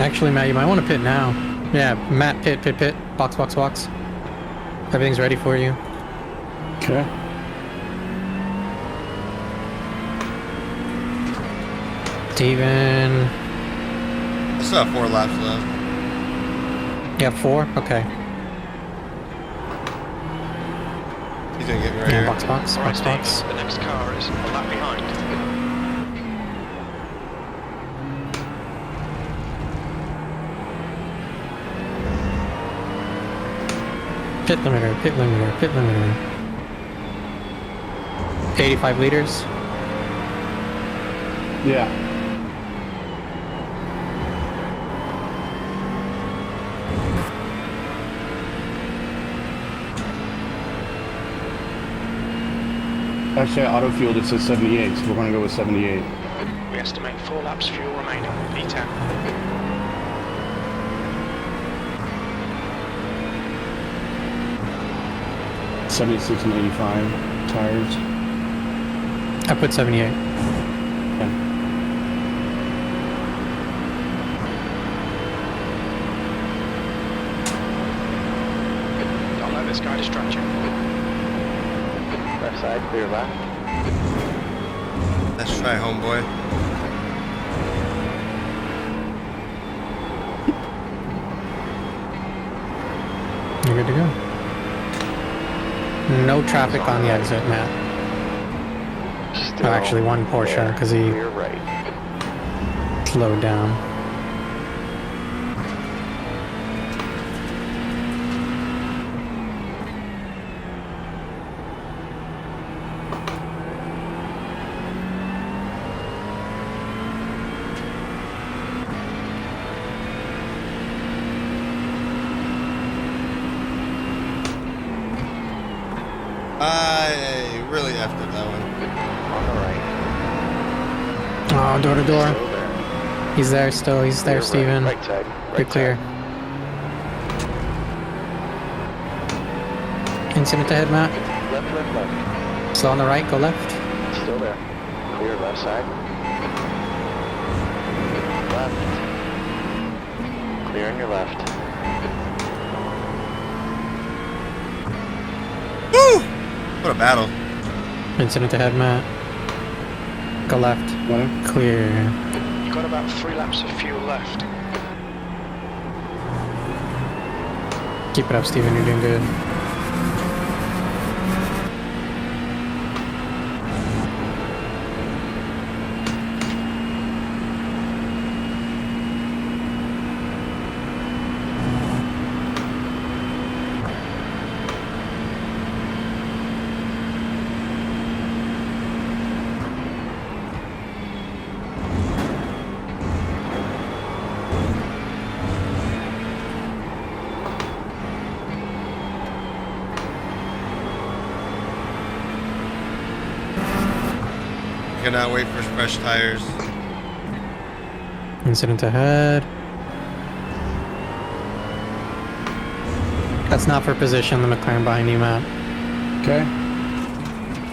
Actually, Matt, you might want to pit now. Yeah, Matt, pit. Box. Everything's ready for you. Okay. Steven. I still have 4 laps left. You have 4? Okay. He's going to get me right Yeah, here. box. All right, Steve, the next car is a lap behind. Pit limiter. 85 liters. Yeah. Actually, auto fueled it says 78, so we're going to go with 78. We estimate 4 laps fuel remaining. P10. 76 and 85 tires. I put 78. Okay. Don't let this guy distract you. Left side, clear left. Let's try, homeboy. You're good to go. No traffic on the exit, Matt. Still Oh, actually, one Porsche, there. because he Clear right. slowed down. I really effed up that one. On the right. Oh, door to door. Still there. He's there still. He's there, Clear Steven. Right side. You're Right clear. side. Incident ahead, Matt. Left. Still on the right, go left. Still there. Clear left side. Left. Clear on your left. Woo! What a battle. Incident ahead, Matt. Go left. Clear. You've got about 3 laps of fuel left. Keep it up, Steven. You're doing good. Cannot wait for fresh tires. Incident ahead. That's not for position, the McLaren behind you, Matt. Okay.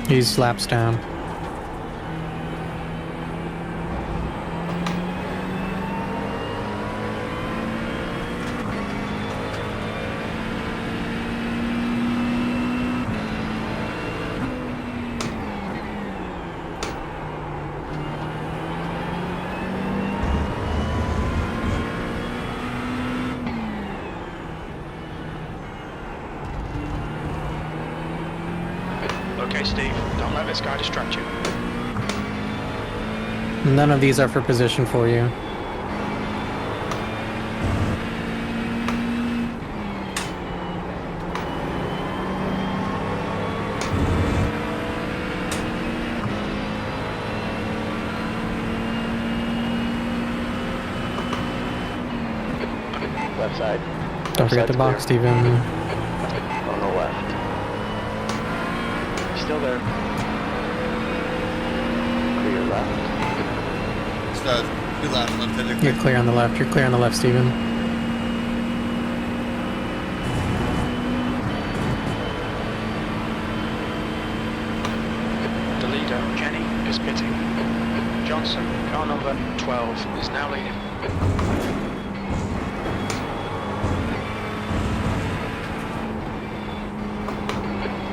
He's laps down. Okay, Steve, don't let this guy distract you. None of these are for position for you. Left side. Don't forget the box, Steven. On the left. Still there. Clear left. It's 2 laps left technically. You're clear on the left. You're clear on the left, Steven. The leader, Jenny, is pitting. Johnson, car number 12, is now leading.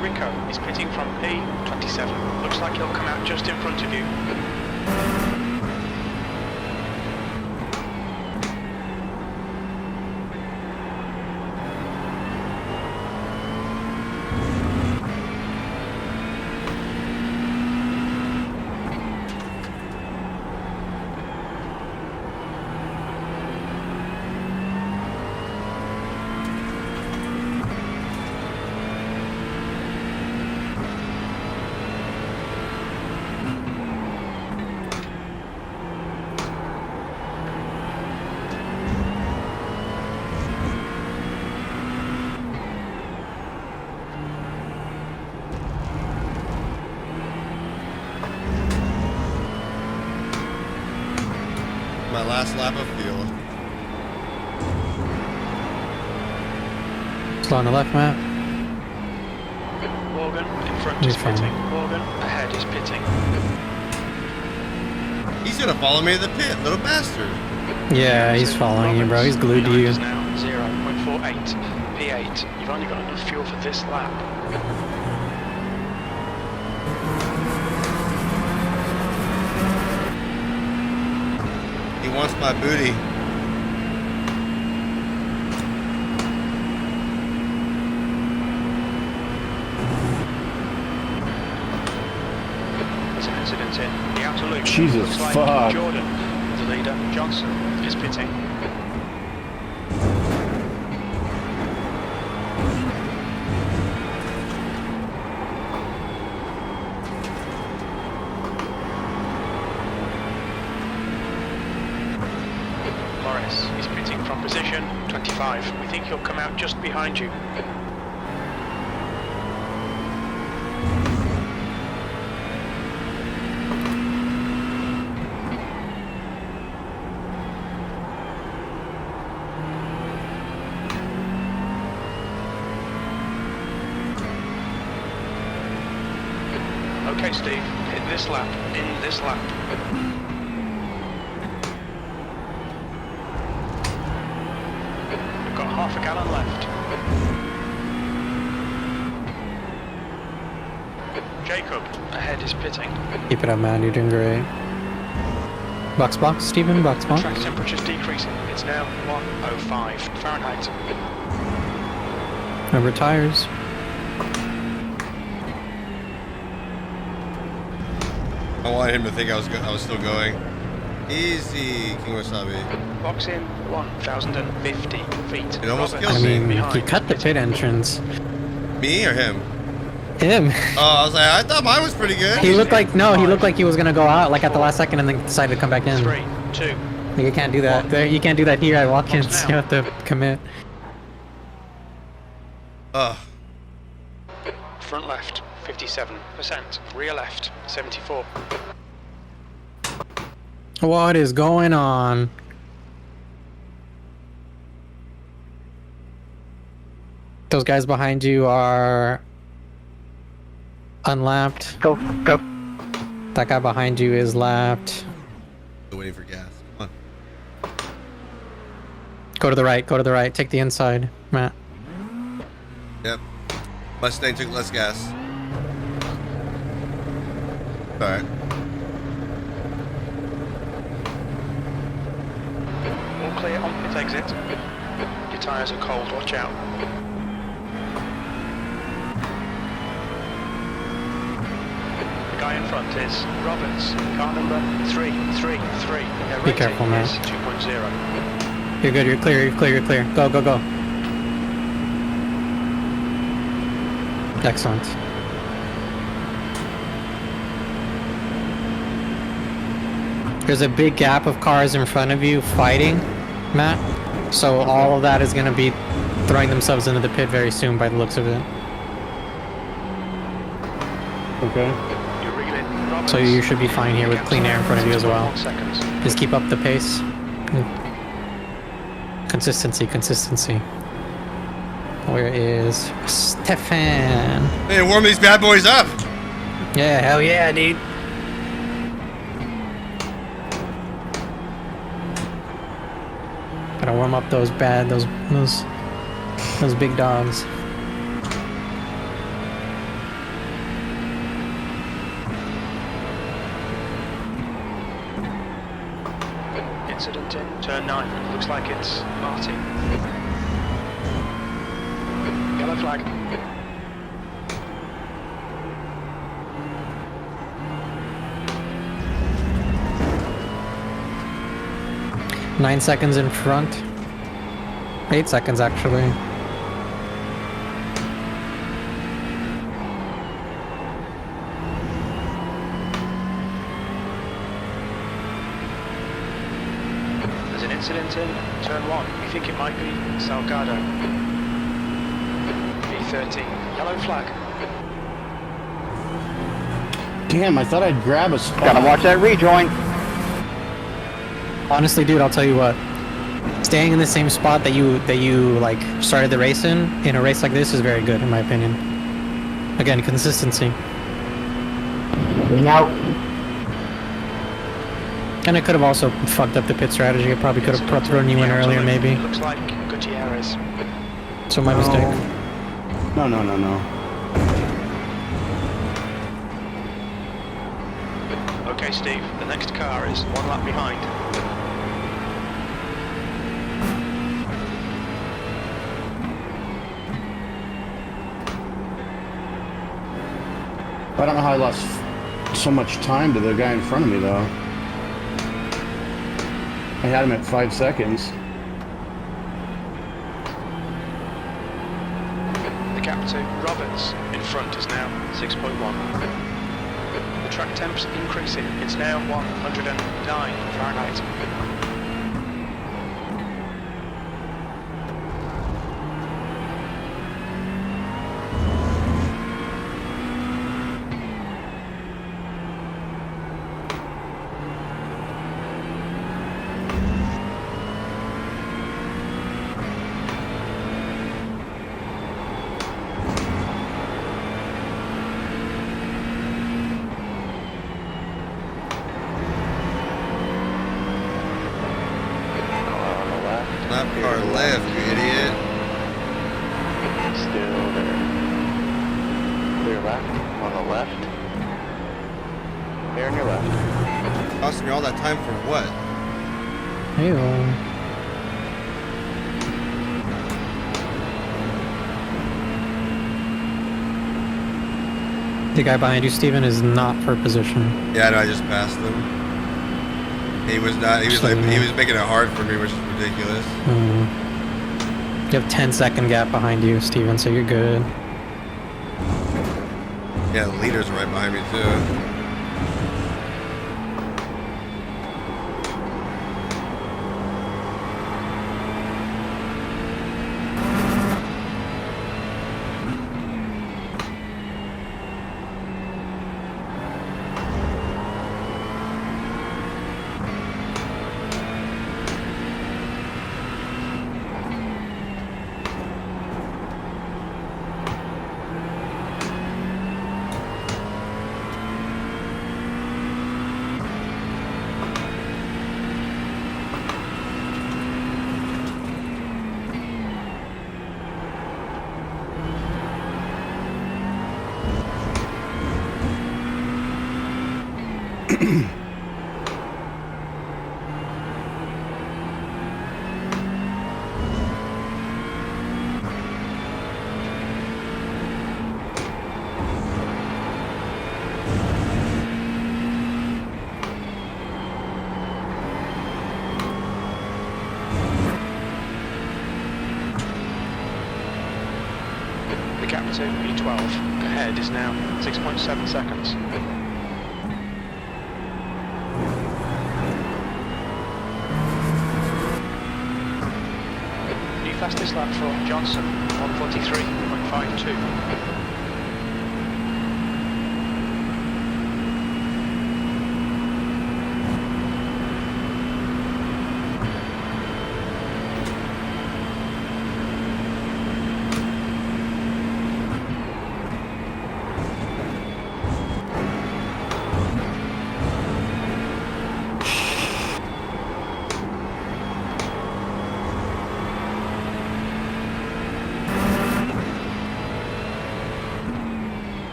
Rico is pitting from P27. Looks like he'll come out just in front of you. My last lap of fuel. Slow on the left, Matt. Morgan, in front You're is fine. pitting. Morgan, ahead is pitting. He's gonna follow me to the pit, little bastard. Yeah, he's following you, bro. He's glued to you. Is now 0.48. P8. You've only got enough fuel for this lap. He wants my booty. There's an incident in the outer loop. Jesus, Looks like fuck. Jordan, the leader, Johnson, is pitting. Morris is pitting from position 25. We think he'll come out just behind you. Okay, Steve, hit this lap, in this lap. We've got half a gallon left. Jacob, ahead is pitting. Keep it up, man. You're doing great. Box, Stephen. Box. Track temperature's decreasing. It's now 105 Fahrenheit. Remember tires. I wanted him to think I was still going. Easy, King Wasabi. Box in 1,050 feet. It almost Roberts killed I mean, behind. he cut the pit entrance. Me or him? Him. Oh, I was like, I thought mine was pretty good. He looked like he looked like he was gonna go out like at the last second and then decided to come back in. 3, 2. You can't do that. You can't do that here at Watkins. Box now. You have to commit. Ugh. Front left, 57%. Rear left, 74. What is going on? Those guys behind you are unlapped. Go. That guy behind you is lapped. Still waiting for gas. Come on. Go to the right. Take the inside, Matt. Yep. Mustang took less gas. Alright. All clear on pit exit. Your tyres are cold, watch out. The guy in front is Roberts, car number 333. Their Be rating careful, man. is 2.0. You're good. You're clear. Go. Excellent. There's a big gap of cars in front of you fighting, Matt. So all of that is going to be throwing themselves into the pit very soon by the looks of it. Okay. You're reeling Roberts. So you should be fine here with clean air in front of you as well. 6.1 seconds. Just keep up the pace. Consistency. Where is Stefan? Hey, warm these bad boys up. Yeah, hell yeah, dude. Gotta warm up those big dogs. Incident in turn 9. Looks like it's Martin. Yellow flag. Nine seconds in front. 8 seconds actually. There's an incident in turn 1. You think it might be Salgado. V30. Yellow flag. Damn, I thought I'd grab a spot. Gotta watch that rejoin. Honestly, dude, I'll tell you what. Staying in the same spot that you like started the race in a race like this is very good in my opinion. Again, consistency. Being out. And I could have also fucked up the pit strategy. I probably could have thrown you in earlier, maybe. Looks like Gutierrez. So my mistake. No. Okay, Steve, the next car is 1 lap behind. I don't know how I lost so much time to the guy in front of me, though. I had him at 5 seconds. The gap to Roberts in front is now 6.1. The track temp's increasing. It's now 109 Fahrenheit. Lap car left, you idiot. Still there. Clear left. On the left. Clear on your left. Costing me all that time for what? Hey-o. The guy behind you, Steven, is not for position. Yeah, no, I just passed him. He was not. He was like he was making it hard for me, which is ridiculous. You have 10-second gap behind you, Steven, so you're good. Yeah, the leader's right behind me too. The gap to P12 ahead is now 6.7 seconds. New fastest lap for Johnson, 1:43.52.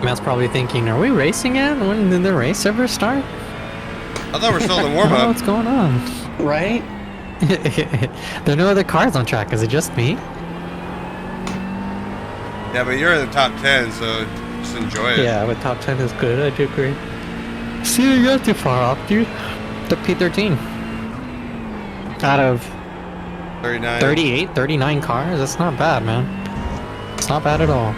Matt's probably thinking, are we racing yet? When did the race ever start? I thought we're still in the I warm don't know up. what's going on. Right? There are no other cars on track. Is it just me? Yeah, but you're in the top 10, so just enjoy it. Yeah, but top 10 is good. I do agree. See, you got too far off, dude. The P13. Out of 39. 38, 39 cars? That's not bad, man. It's not bad at all.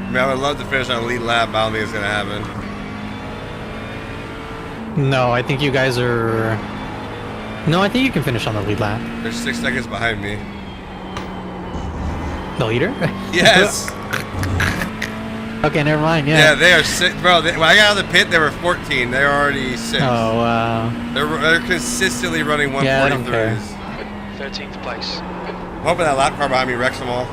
I mean, I would love to finish on a lead lap, but I don't think it's gonna happen. No, I think you guys are... No, I think you can finish on the lead lap. They're 6 seconds behind me. The leader? Yes! Okay, never mind, Yeah, yeah. they are 6. Bro, when I got out of the pit, they were 14. They're already 6. Oh, wow. They're consistently running Yeah, I don't 143s. 13th place. I'm hoping that lap car behind me wrecks them all.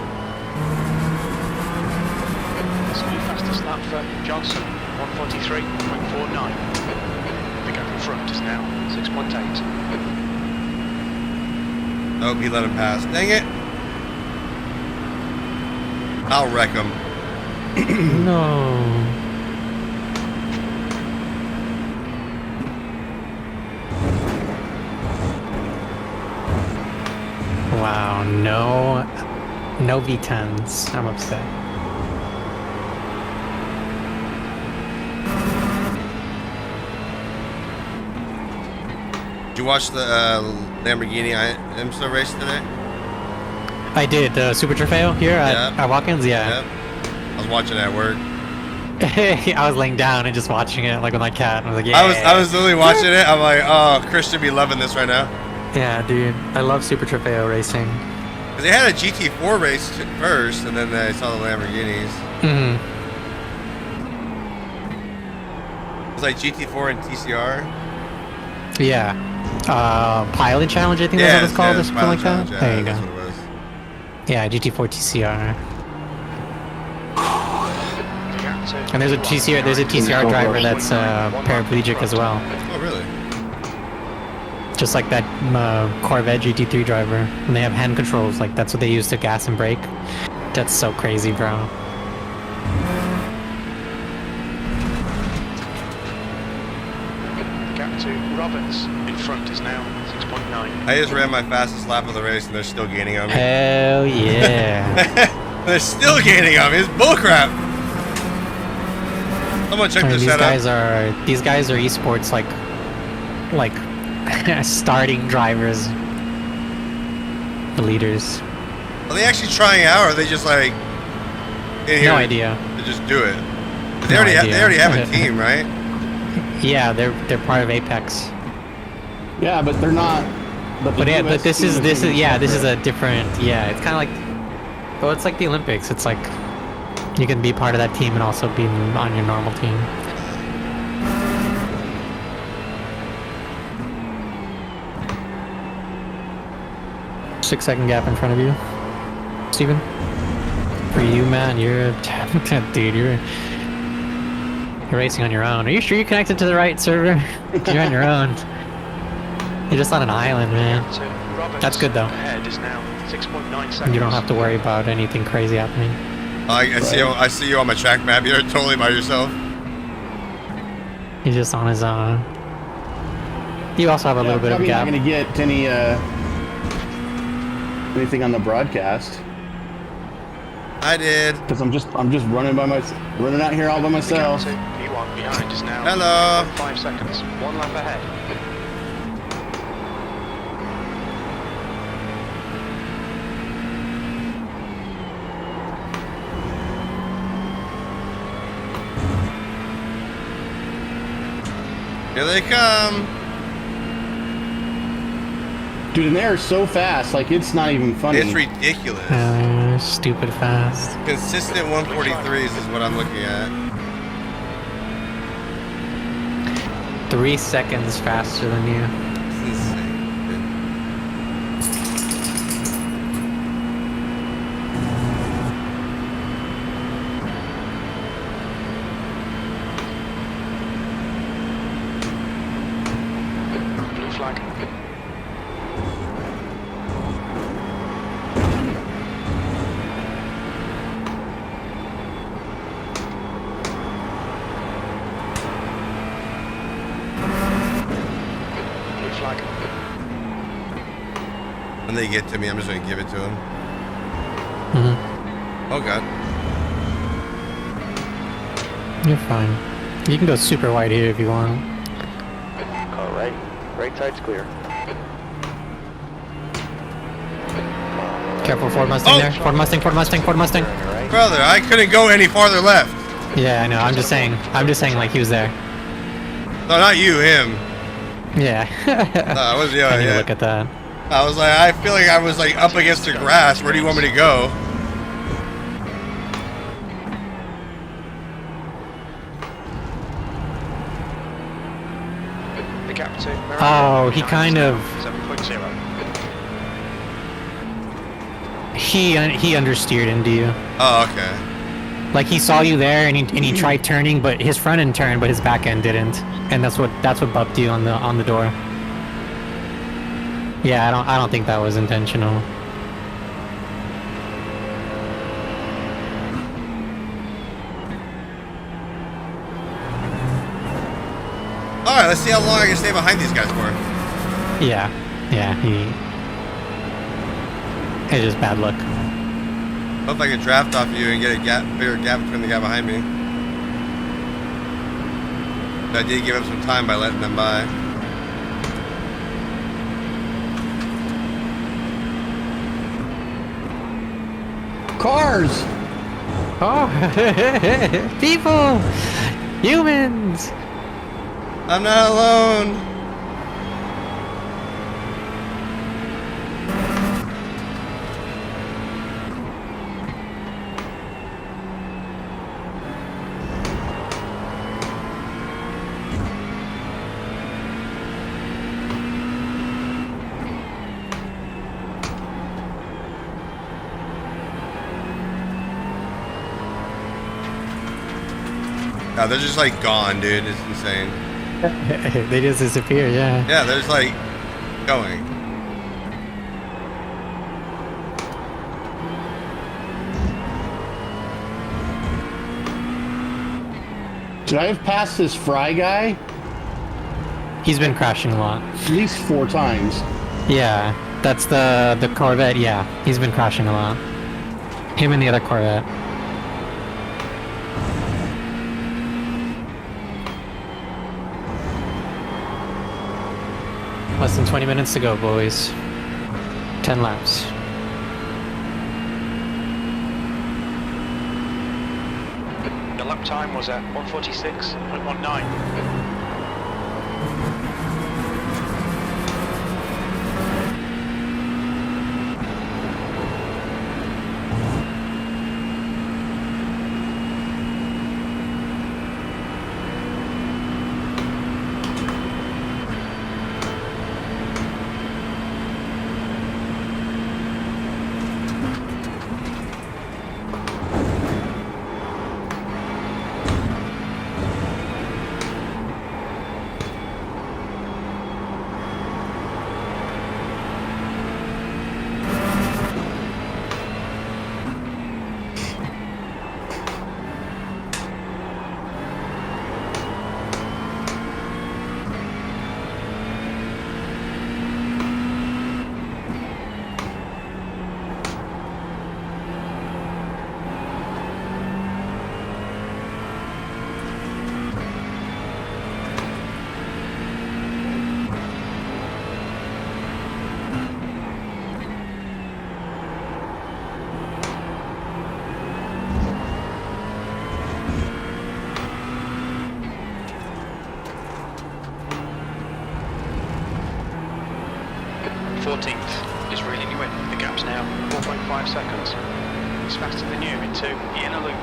That's new fastest lap for Johnson, 1:43.49. The gap in front is now 6.8. Nope, he let him pass. Dang it! I'll wreck him. No. Wow, no V10s. I'm upset. Did you watch the Lamborghini IMSA race today? I did, the Super Trofeo here at Watkins, yeah. Yep. I was watching it at work. I was laying down and just watching it like with my cat. I was like, yeah. I was literally watching it. I'm like, oh, Chris should be loving this right now. Yeah, dude. I love Super Trofeo racing. Because they had a GT4 race first, and then I saw the Lamborghinis. Mm-hmm. It was like GT4 and TCR. Yeah. Pilot Challenge, I think that's what it's called, or something like that. Yeah, there you that's go. what it was. Yeah, GT4 TCR. And there's a TCR driver that's paraplegic as well. Oh, really? Just like that Corvette GT3 driver. And they have hand controls, like that's what they use to gas and brake. That's so crazy, bro. The gap to Roberts in front is now 6.9. I just ran my fastest lap of the race and they're still gaining on me. Hell yeah. They're still gaining on me. It's bullcrap. Someone check this setup. These guys are esports like starting drivers, the leaders. Are they actually trying out, or are they just like in here No idea. to just do it? They already have a team, right? Yeah, they're part of Apex. Yeah, but they're not. But this is a different. Yeah, it's kind of like. Well, it's like the Olympics. It's like you can be part of that team and also be on your normal team. Six-second gap in front of you, Steven. For you, man, you're dude. You're racing on your own. Are you sure you're connected to the right server? You're on your own. You're just on an island, man. That's good though. Ahead is now 6.9 seconds. You don't have to worry about anything crazy happening. I see you on my track map. You're totally by yourself. He's just on his own. You also have a little bit of a gap. I'm not gonna get any anything on the broadcast. I did. Because I'm just running out here all by myself. P1 behind is now Hello. 5 seconds. 1 lap ahead. Here they come. Dude, and they are so fast, like it's not even funny. It's ridiculous. Stupid fast. Consistent 143s is what I'm looking at. 3 seconds faster than you. It's insane. Blue flag. Blue flag. When they get to me, I'm just gonna give it to them. Oh god. You're fine. You can go super wide here if you want. All right. Right side's clear. Careful, Ford Mustang there. Ford Mustang, Ford Mustang, Ford Mustang. Brother, I couldn't go any farther left. Yeah, I know. I'm just saying like he was there. No, not you, him. Yeah. No, I was I need to look at that. I was like, I feel like I was like up against the grass. Where do you want me to go? The gap to Oh, he kind of 7.0. he understeered into you. Oh, okay. Like he saw you there and he tried turning, but his front end turned, but his back end didn't, and that's what bumped you on the door. Yeah, I don't think that was intentional. All right, let's see how long I can stay behind these guys for. Yeah, it's just bad luck. Hope I can draft off you and get a bigger gap between the guy behind me. But I did give up some time by letting them by. Cars! Oh, people, humans. I'm not alone. No, they're just like gone, dude. It's insane. They just disappear, yeah. Yeah, they're just like going. Should I have passed this Fry guy? He's been crashing a lot. At least 4 times. Yeah, that's the Corvette, yeah. He's been crashing a lot. Him and the other Corvette. Less than 20 minutes to go, boys. 10 laps. The lap time was at 1:46.19. Is reeling you in. The gap's now 4.5 seconds. It's faster than you into the inner loop.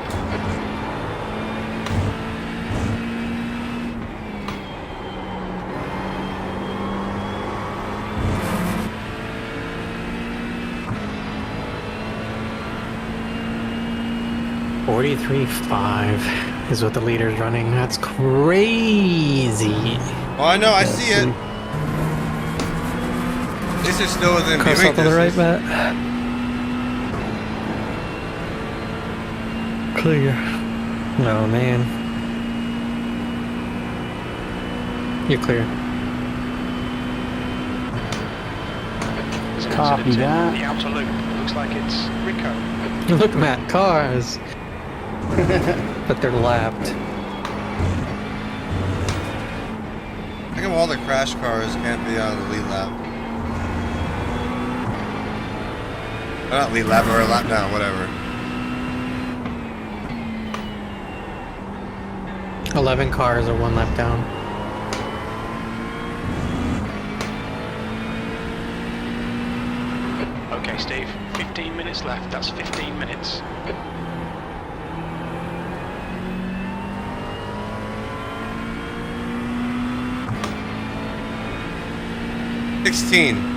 .43.5 is what the leader's running. That's crazy. Oh, I know. I see it. This is still within Cross viewing off to the right, distance. Matt. Clear. No, man. You're clear. There's an Copy incident that. in the outer loop. Looks like it's Rico. Look, Matt, cars. But they're lapped. How come all the crash cars can't be on the lead lap? Or not lead lap, or a lap down, whatever. 11 cars are 1 lap down. Okay, Steve. 15 minutes left. That's 15 minutes. $16.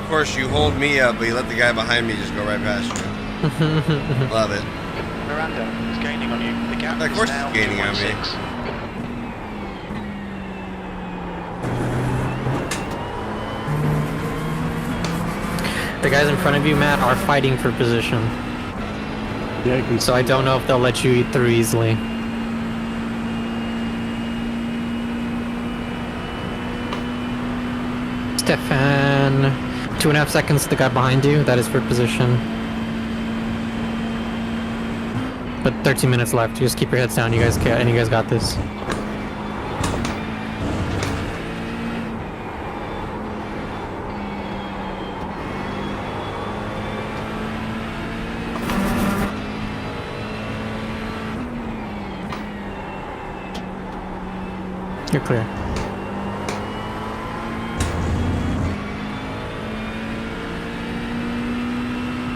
Of course, you hold me up, but you let the guy behind me just go right past you. Love it. Miranda is gaining on you. The gap Of course is now he's gaining on me. 2.6. The guys in front of you, Matt, are fighting for position. Yeah, So I don't know if they'll let you eat through easily. Stefan, 2.5 seconds to the guy behind you. That is for position. But 13 minutes left. Just keep your heads down. You guys can, and you guys got this. You're clear.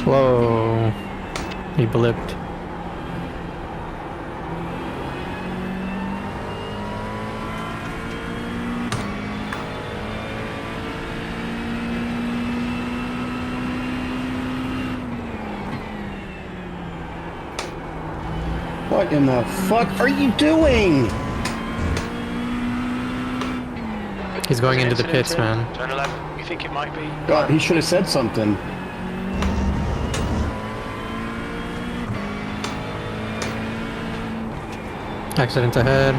Whoa. He blipped. What in the fuck are you doing? He's going into the Incident pits, in man. Turn 11. You think it might be? God, he should have said something. Accident ahead.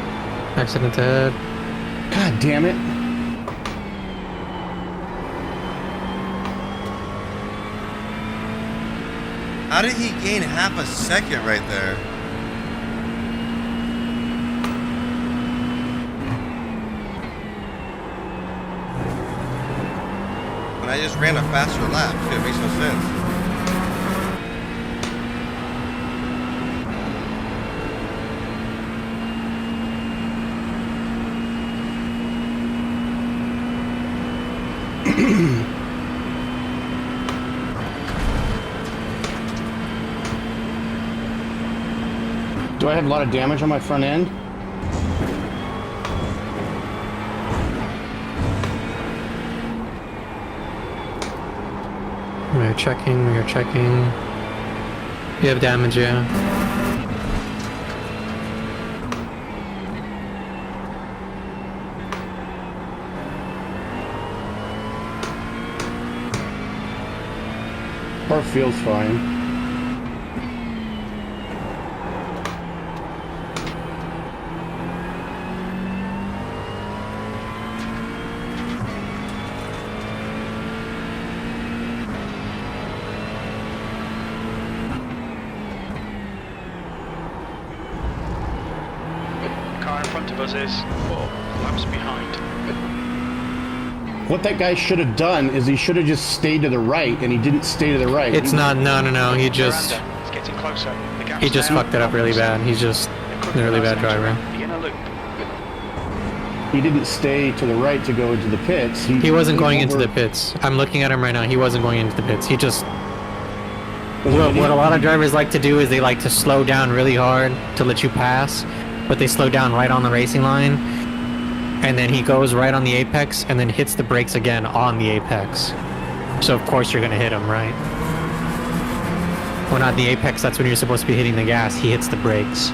Accident ahead. God damn it. How did he gain half a second right there? When I just ran a faster lap, too, it makes no sense. Do I have a lot of damage on my front end? We're checking, we're checking. You have damage, yeah. Car feels fine. Car in front of us is 4 laps behind. What that guy should have done is he should have just stayed to the right, and he didn't stay to the right. It's not, no, he just, Miranda, it's getting closer. The gap's he just now fucked it up really bad. He's just a really bad driver. The inner loop. He didn't stay to the right to go into the pits. He wasn't going into over- the pits. I'm looking at him right now. He wasn't going into the pits. He just, Was he what a idiot? lot of drivers like to do is they like to slow down really hard to let you pass, but they slow down right on the racing line, and then he goes right on the apex and then hits the brakes again on the apex. So of course you're gonna hit him, right? When on the apex, that's when you're supposed to be hitting the gas. He hits the brakes.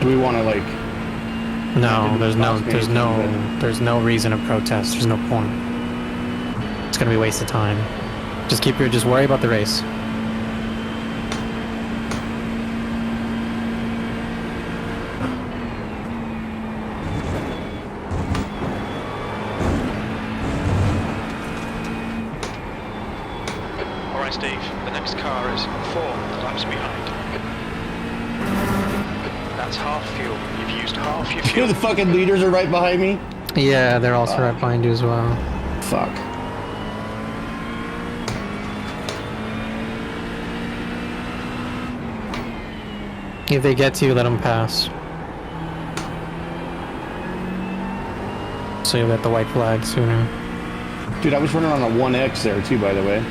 Do we want to like? No, there's But- no reason to protest. There's no point. It's gonna be a waste of time. Just worry about the race. Alright, Steve, the next car is 4 laps behind. That's half fuel. You've used half your You fuel. know the fucking leaders are right behind me. Yeah, they're also right behind you as well. Fuck. If they get to you, let them pass. So you'll get the white flag sooner. Dude, I was running on a 1X there too, by the way.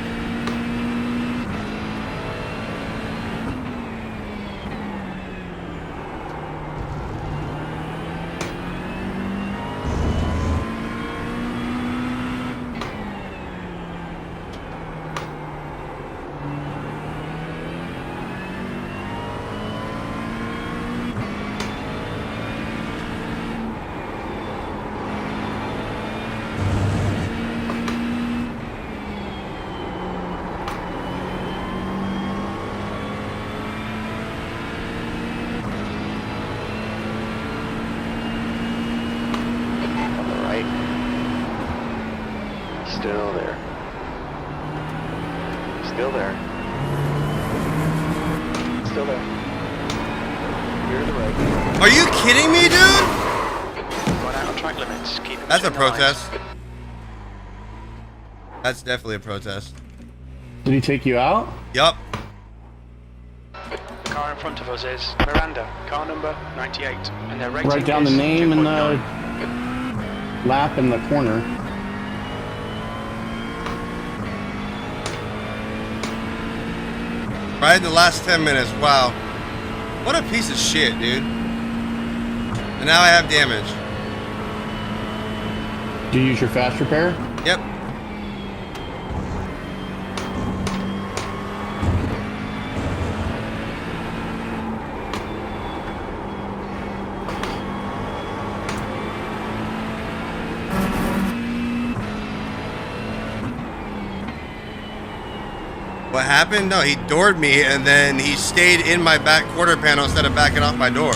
On the right. Still there. Still there. Still there. You're to the right. Are you kidding me, dude? Run out of track limits. Keep it That's a between the lines. protest. That's definitely a protest. Did he take you out? Yup. Car in front of us is Miranda, car number 98, and their rating Write down the is name and 2.9. lap in the corner. Right in the last 10 minutes. Wow. What a piece of shit, dude. And now I have damage. Do you use your fast repair? Yep. What happened? No, he doored me and then he stayed in my back quarter panel instead of backing off my door.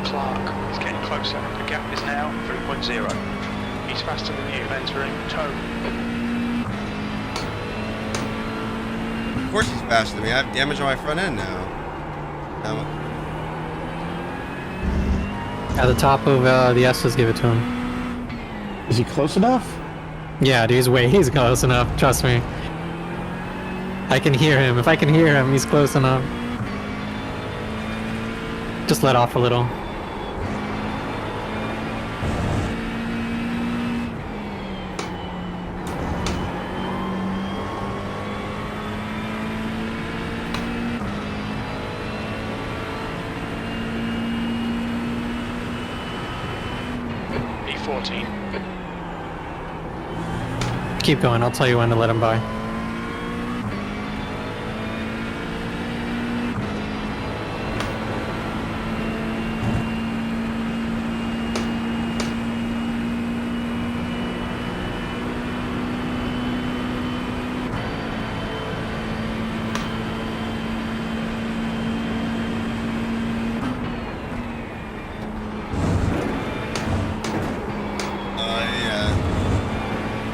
Clark is getting closer. The gap is now 3.0. He's faster than you, entering toe. Of course he's faster than me. I have damage on my front end now. At the top of the S's, give it to him. Is he close enough? Yeah, dude, he's close enough. Trust me. I can hear him. If I can hear him, he's close enough. Just let off a little. E14. Keep going. I'll tell you when to let him by.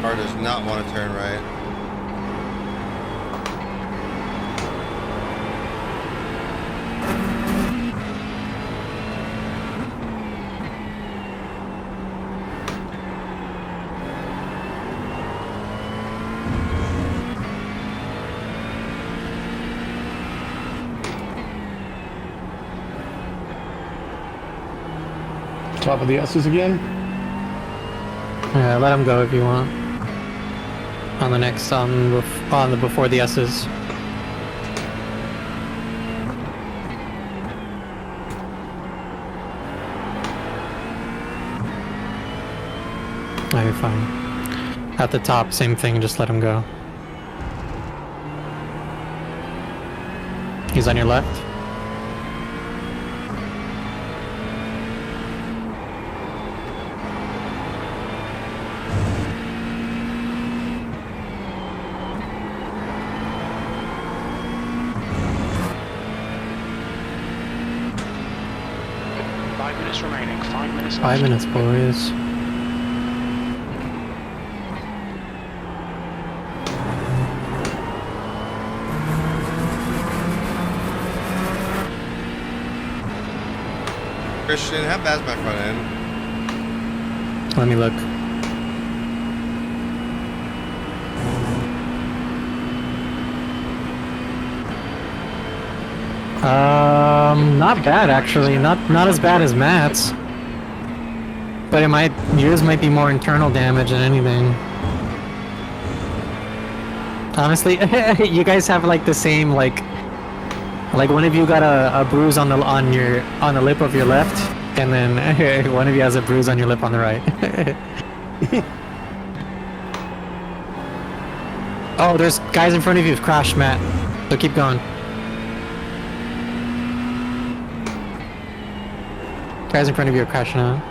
Car does not want to turn right. Top of the S's again? Yeah, let him go if you want. On the next, on the before the S's. Oh, you're fine. At the top, same thing, just let him go. He's on your left. Remaining 5 minutes. 5 minutes, boys. Christian, how bad's my front end? Let me look. Not bad actually. Not as bad as Matt's. But yours might be more internal damage than anything. Honestly, you guys have like the same like one of you got a bruise on the lip of your left, and then one of you has a bruise on your lip on the right. Oh, there's guys in front of you who've crashed, Matt. So keep going. Guys in front of you are crashing out.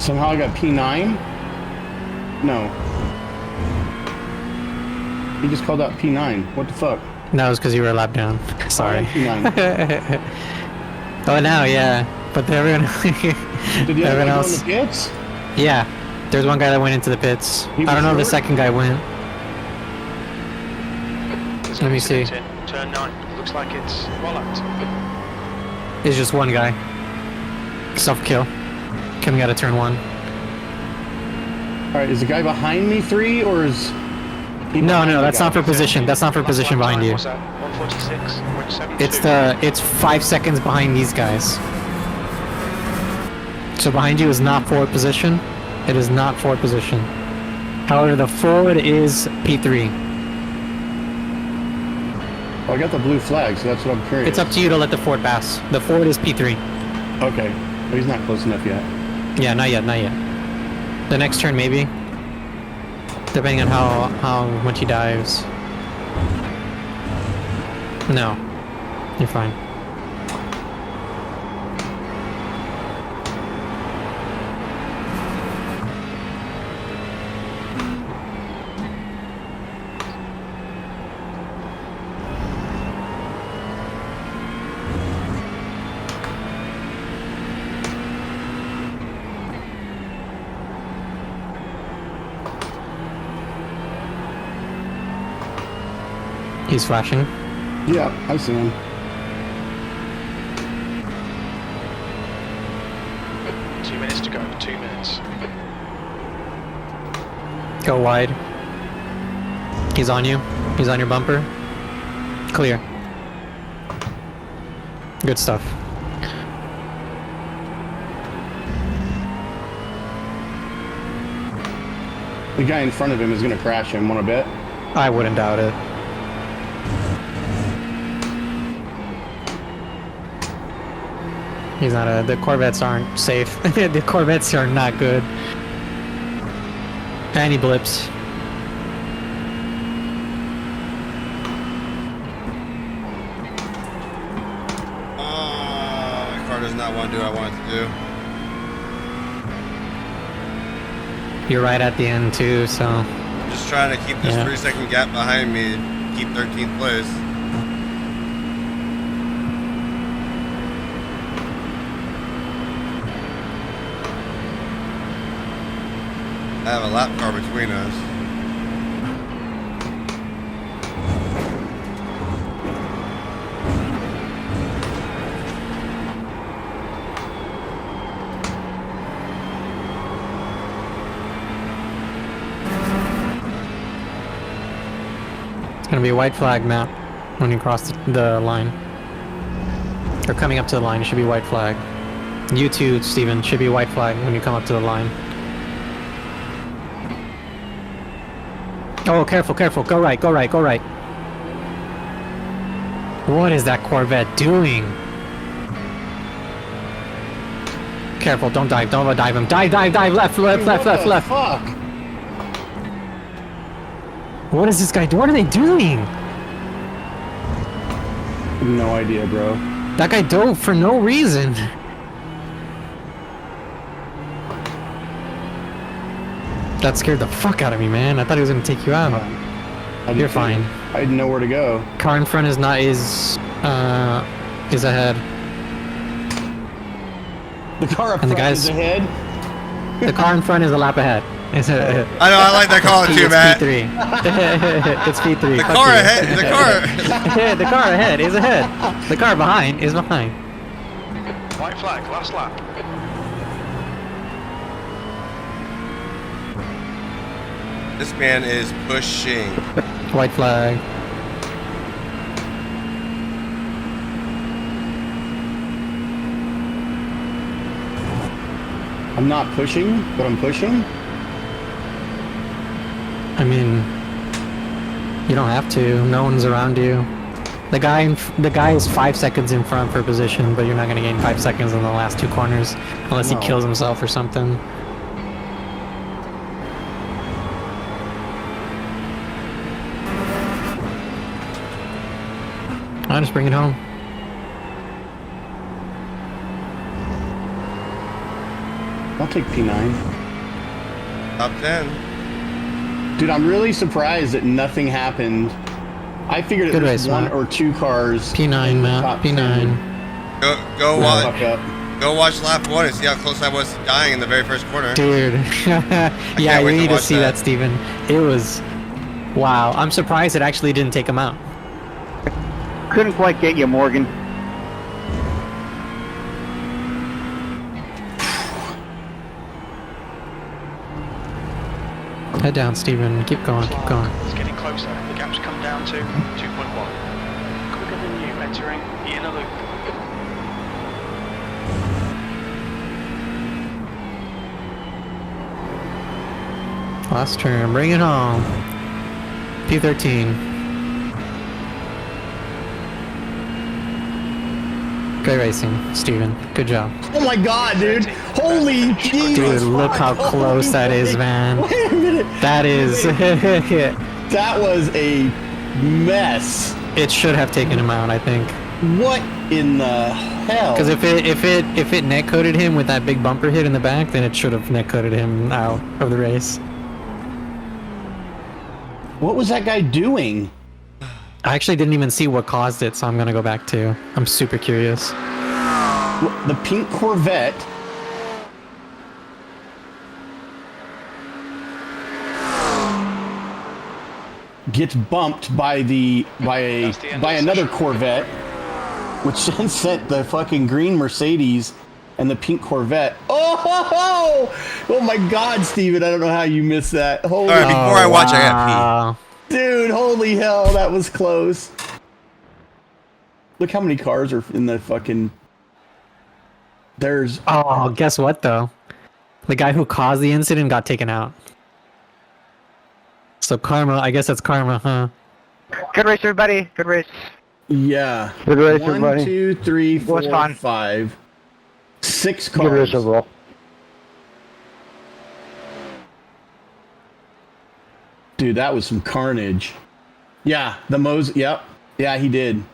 Somehow I got P9? No. He just called out P9. What the fuck? No, it was because you were a lap down. Sorry. P9. Oh, now, yeah. But everyone... Did the other everyone guy else... go in the pits? Yeah. There's one guy that went into the pits. I don't know if the second guy went. Let me see. Turn 9. Looks like it's well out. It's just one guy. Self-kill. Coming out of turn 1. Alright, is the guy behind me 3 or is he No, behind the that's guy? not for position. That's not for position behind you. Was at 146.72. It's 5 seconds behind these guys. So behind you is not forward position. It is not forward position. However, the forward is P3. Well, I got the blue flag, so that's what I'm curious. It's up to you to let the forward pass. The forward is P3. Okay. Well, he's not close enough yet. Yeah, not yet, not yet. The next turn, maybe. Depending on how much he dives. No. You're fine. He's flashing. Yeah, I see him. Two minutes to go. 2 minutes. Go wide. He's on you. He's on your bumper. Clear. Good stuff. The guy in front of him is going to crash him. Want to bet? I wouldn't doubt it. He's not the Corvettes aren't safe. The Corvettes are not good. And he blips. My car does not want to do what I want it to do. You're right at the end too, so I'm just trying to keep this 3-second gap behind me and keep 13th place. I have a lap car between us. it's gonna be a white flag map when you cross the line. Or coming up to the line, it should be white flag. You too, Steven, should be white flag when you come up to the line. Oh, careful, careful. Go right, go right, go right. What is that Corvette doing? Careful, don't dive, don't dive him. Dive, dive, dive, left, left, left, left, left. Fuck! What is this guy doing? What are they doing? No idea, bro. That guy dove for no reason. That scared the fuck out of me, man. I thought he was gonna take you out. You're fine. I didn't know where to go. Car in front is ahead. The car up And the front guys- is ahead. The car in front is a lap ahead. It's I know, I like that call too, Matt. P3. It's P3. The Fuck car you. ahead, the car. The car ahead is ahead. The car behind is behind. White flag, last lap. This man is pushing. White flag. I'm not pushing, but I'm pushing. I mean, you don't have to. No one's around you. The guy is 5 seconds in front for position, but you're not gonna gain 5 seconds in the last 2 corners unless he No. kills himself or something. I'll just bring it home. I'll take P9. Top 10. Dude, I'm really surprised that nothing happened. I figured Good it was race, one Matt. or two cars. P9, in the Matt. top P9. 10. Go Fuck watch. up. Go watch lap 1 and see how close I was to dying in the very first corner. Dude. Yeah, can't wait you to need to watch see that, Steven. It was... Wow. I'm surprised it actually didn't take him out. Couldn't quite get you, Morgan. Head down, Steven. Keep going, keep going. It's getting closer. The gap's come down to 2.1. Quicker than you entering the inner loop. Last turn. Bring it home. P13. Great racing, Steven. Good job. Oh my god, dude. Holy Jesus. Dude, look how close that is, man. Wait a minute. That is... That was a mess. It should have taken him out, I think. What in the hell? Because if it net coded him with that big bumper hit in the back, then it should have net coded him out of the race. What was that guy doing? I actually didn't even see what caused it, so I'm gonna go back too. I'm super curious. The pink Corvette. Gets bumped by another Corvette, which then sent the fucking green Mercedes and the pink Corvette. Oh my God, Steven, I don't know how you missed that. Holy All right, before I watch, I got pee. Dude, holy hell, that was close. Look how many cars are in the fucking... There's... Oh, guess what, though? The guy who caused the incident got taken out. So karma, I guess that's karma, huh? Good race, everybody. Good race. Yeah. Good race, 1, everybody. 2, 3, 4, Was fun. 5, 6 Good race cars. overall. Dude, that was some carnage. Yeah, yep. Yeah, he did.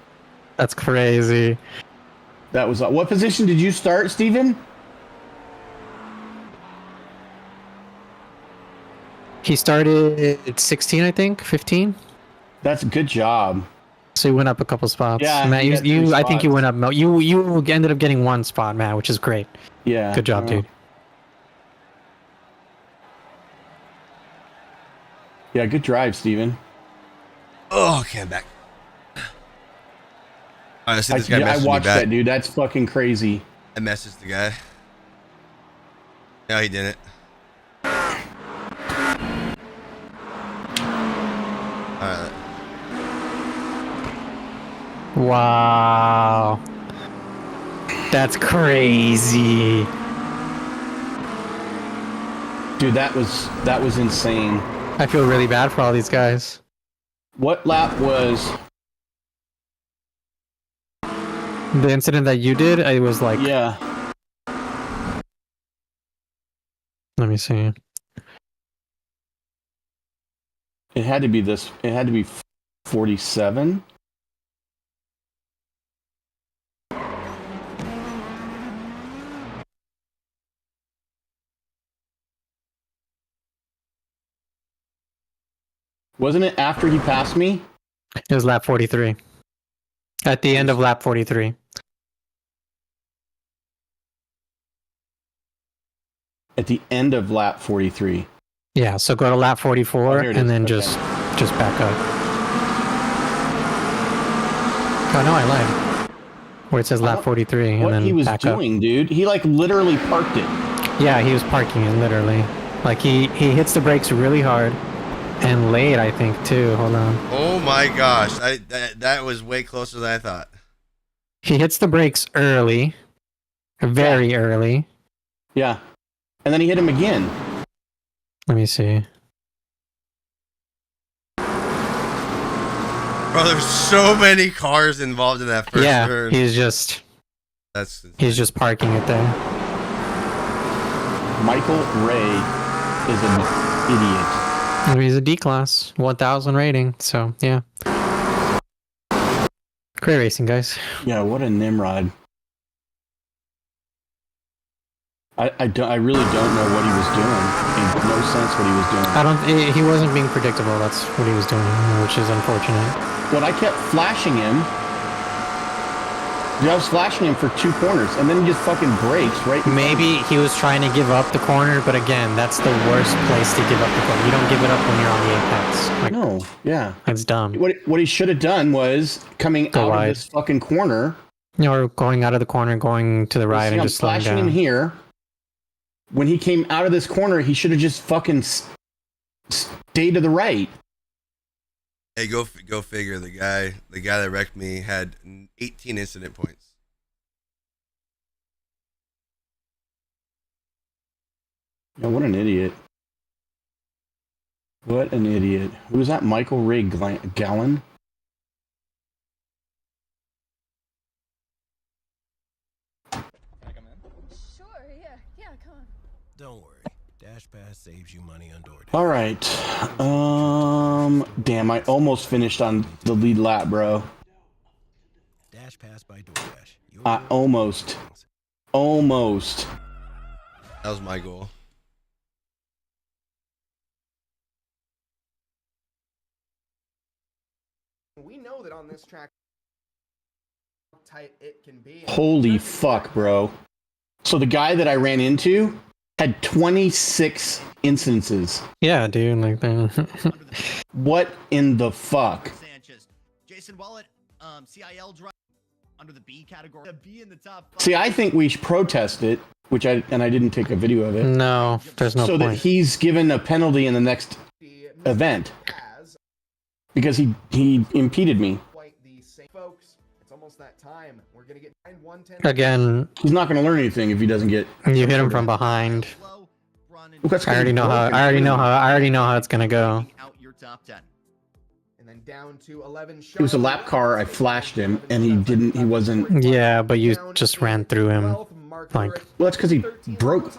That's crazy. That was... What position did you start, Steven? He started at 16, I think, 15. That's a good job. So he went up a couple spots. Yeah, Matt, he got 3 I think you spots. went up. No, you ended up getting 1 spot, Matt, which is great. Yeah. Good job, dude. Yeah, good drive, Steven. Oh, okay, I'm back. All right, I see this guy I messaged me watched back. that, dude. That's fucking crazy. I messaged the guy. No, he didn't. Alright. Wow. That's crazy. Dude, that was insane. I feel really bad for all these guys. What lap was... The incident that you did, I was like... Yeah. Let me see. It had to be this. It had to be 47. Wasn't it after he passed me? It was lap 43. At the end of lap 43. At the end of lap 43. Yeah, so go to lap 44 here it and is. then Okay. just back up. Oh no, I lied. Where it says lap 43 and What then he was back up. doing, dude? He like literally parked it. Yeah, he was parking it literally. Like he hits the brakes really hard and late, I think too. Hold on. Oh my gosh, that was way closer than I thought. He hits the brakes early, very early. Yeah, and then he hit him again. Let me see. Bro, there's so many cars involved in that first Yeah, turn. he's just parking it there. Michael Ray is an idiot. And he's a D class, 1000 rating. So yeah, great racing, guys. Yeah, what a Nimrod. I really don't know what he was doing. It made no sense what he was doing. He wasn't being predictable. That's what he was doing, which is unfortunate. But I kept flashing him. Dude, I was flashing him for 2 corners, and then he just fucking brakes right. Maybe he was trying to give up the corner, but again, that's the worst place to give up the corner. You don't give it up when you're on the apex. Like, No, yeah. it's dumb. What he should have done was coming Go out wide. of this fucking corner. Or going out of the corner, going to the right, See, and I'm just slowing flashing him down. here. When he came out of this corner, he should have just fucking stayed to the right. Hey, go figure. The guy that wrecked me had 18 incident points. Yeah, what an idiot. What an idiot. Who was that? Michael Ray Gallon? Sure, yeah, come on. Don't worry. Dash Pass saves you money on DoorDash. All right. Damn, I almost finished on the lead lap, bro. Dash Pass by DoorDash. I almost. That was my goal. We know that on this track, how tight it can be. Holy fuck, bro. So the guy that I ran into had 26 instances. Yeah, dude, like that. What in the fuck? Sanchez. Jason Wallet, CIL drive under the B category. A B in the top 5. See, I think we should protest it, which I didn't take a video of it. No, there's no so point. that he's given a penalty in the next event because he impeded me. Quite the same, folks. It's almost that time. We're gonna get 110. Again, He's not going to learn anything if he doesn't get. you hit him from behind. Low, run and Well, that's I already know how. broken. I already know how it's gonna go. out your top 10. And then down to 11. It was a lap car. I flashed him, and he didn't. He wasn't. Yeah, but you just ran through him. Like, Well, that's because he broke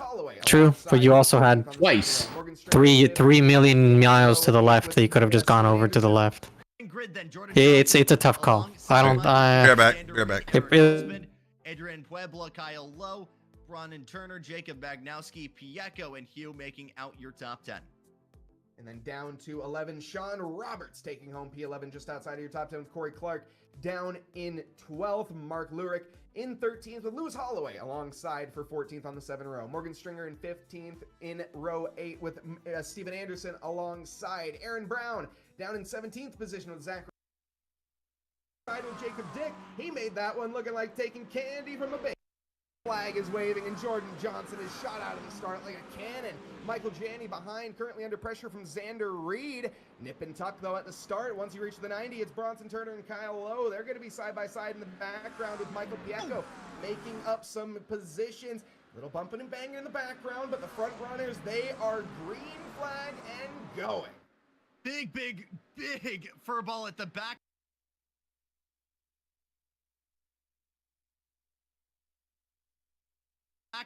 true, but you also had twice. 3 million miles to the left that you could have just gone over to the left. Grid then Jordan It's a tough call. I don't. Grab back. Adrian Puebla, Kyle Lowe, Bronnon Turner, Jacob Magnowski, Pieko, and Hugh making out your top 10. And then down to 11, Sean Roberts taking home P11 just outside of your top 10 with Corey Clark. Down in 12th, Mark Lurick. In 13th with Lewis Holloway alongside for 14th on the 7 row. Morgan Stringer in 15th in row 8 with Steven Anderson alongside Aaron Brown. Down in 17th position with Zach. Side with Jacob Dick. He made that one looking like taking candy from a baby. Flag is waving and Jordan Johnson is shot out of the start like a cannon. Michael Janney behind, currently under pressure from Xander Reed. Nip and tuck though at the start. Once you reach the 90, it's Bronson Turner and Kyle Lowe. They're going to be side by side in the background with Michael Pieko making up some positions. Little bumping and banging in the background, but the front runners, they are green flag and going. Big furball at the back.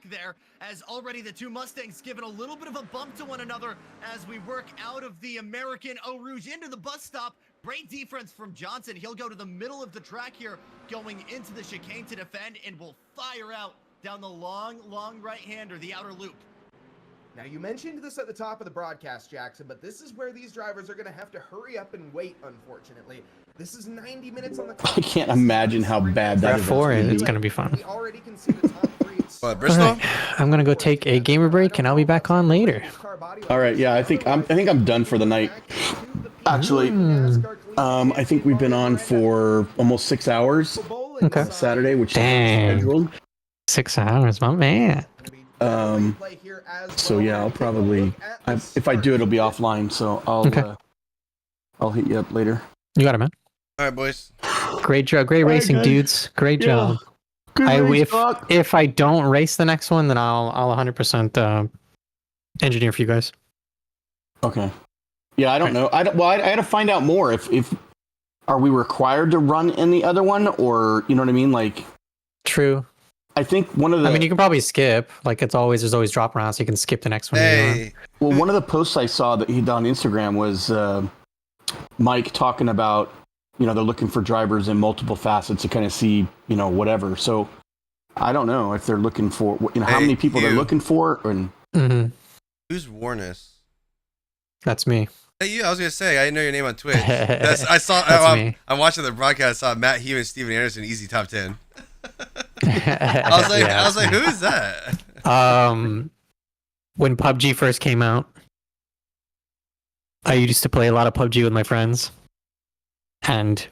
There, as already the two Mustangs given a little bit of a bump to one another as we work out of the American Eau Rouge into the bus stop. Great defense from Johnson. He'll go to the middle of the track here, going into the chicane to defend, and will fire out down the long right-hander, the outer loop. Now, you mentioned this at the top of the broadcast, Jackson, but this is where these drivers are going to have to hurry up and wait, unfortunately. This is 90 minutes on the clock. I can't imagine how bad that is. F4, it's gonna be fun. We already can see the top 3. What, Bristol? Alright, I'm gonna go take a gamer break and I'll be back on later. All right, yeah, I think I'm done for the night. Actually, I think we've been on for almost 6 hours. Okay. Saturday, which Dang. is scheduled. 6 hours, my man. So yeah, I'll probably if I do, it'll be offline. So I'll hit you up later. You got it, man. All right, boys. Great job, great racing, guys. dudes. Great job. If I don't race the next one, then I'll 100% engineer for you guys. Okay. Yeah, I don't know. I had to find out more. If are we required to run in the other one, or you know what I mean? Like, true. I think one of the. I mean, you can probably skip. Like, there's always drop around, so you can skip the next one. If you want. Hey, Well, one of the posts I saw that he'd on Instagram was Mike talking about, you know, they're looking for drivers in multiple facets to kind of see, you know, whatever. So I don't know if they're looking for, you know, how many people they're looking for. And who's Warness? That's me. Hey, you. I was gonna say I didn't know your name on Twitch. I saw. That's me. I'm watching the broadcast. I saw Matt Hugh and Steven Anderson easy top 10. I was like, who is that? When PUBG first came out, I used to play a lot of PUBG with my friends, and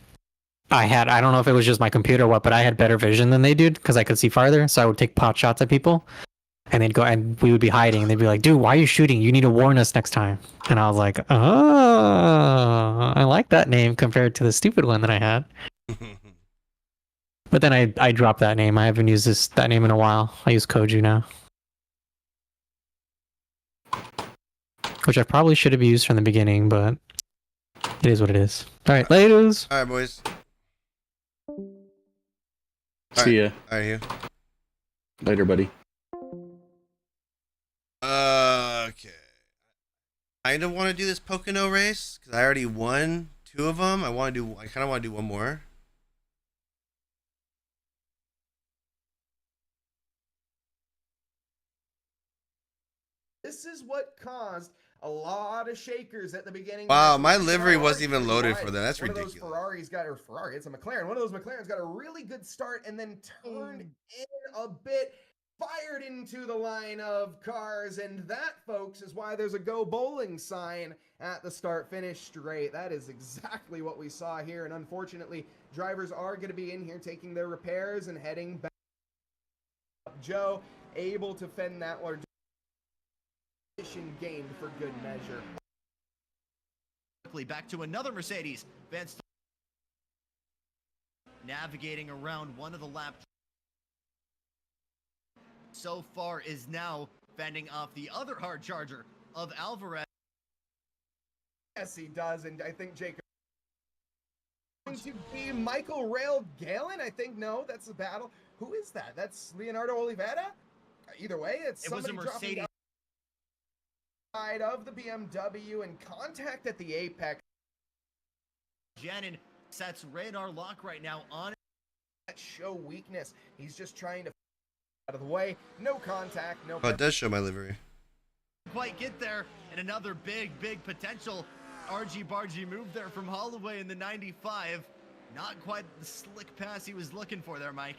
I don't know if it was just my computer or what, but I had better vision than they did because I could see farther. So I would take pot shots at people, and they'd go, and we would be hiding, and they'd be like, "Dude, why are you shooting? You need to warn us next time." And I was like, "Oh, I like that name compared to the stupid one that I had." But then I dropped that name. I haven't used that name in a while. I use Koju now, which I probably should have used from the beginning, but it is what it is. All right, laters. All right, boys. See ya. All right, here. Later, buddy. Okay. I kind of want to do this Pocono race because I already won 2 of them. I kind of want to do one more. This is what caused a lot of shakers at the beginning. Wow, my livery wasn't even loaded for them. That's ridiculous. One of those it's a McLaren. One of those McLarens got a really good start and then turned in a bit, fired into the line of cars, and that, folks, is why there's a go bowling sign at the start-finish straight. That is exactly what we saw here, and unfortunately, drivers are going to be in here taking their repairs and heading back. Joe able to fend that large position gained for good measure. Quickly back to another Mercedes. Vance navigating around one of the laps so far is now fending off the other hard charger of Alvarez. Yes, he does, and I think Jacob going to be Michael Rail Galen. I think no, that's the battle. Who is that? That's Leonardo Oliveira. Either way, it was a Mercedes side of the BMW and contact at the apex. Janin sets radar lock right now on that show weakness. He's just trying to out of the way. No contact, no. Oh, it does show my livery. Quite get there, and another big potential argy-bargy move there from Holloway in the 95. Not quite the slick pass he was looking for there, Mike.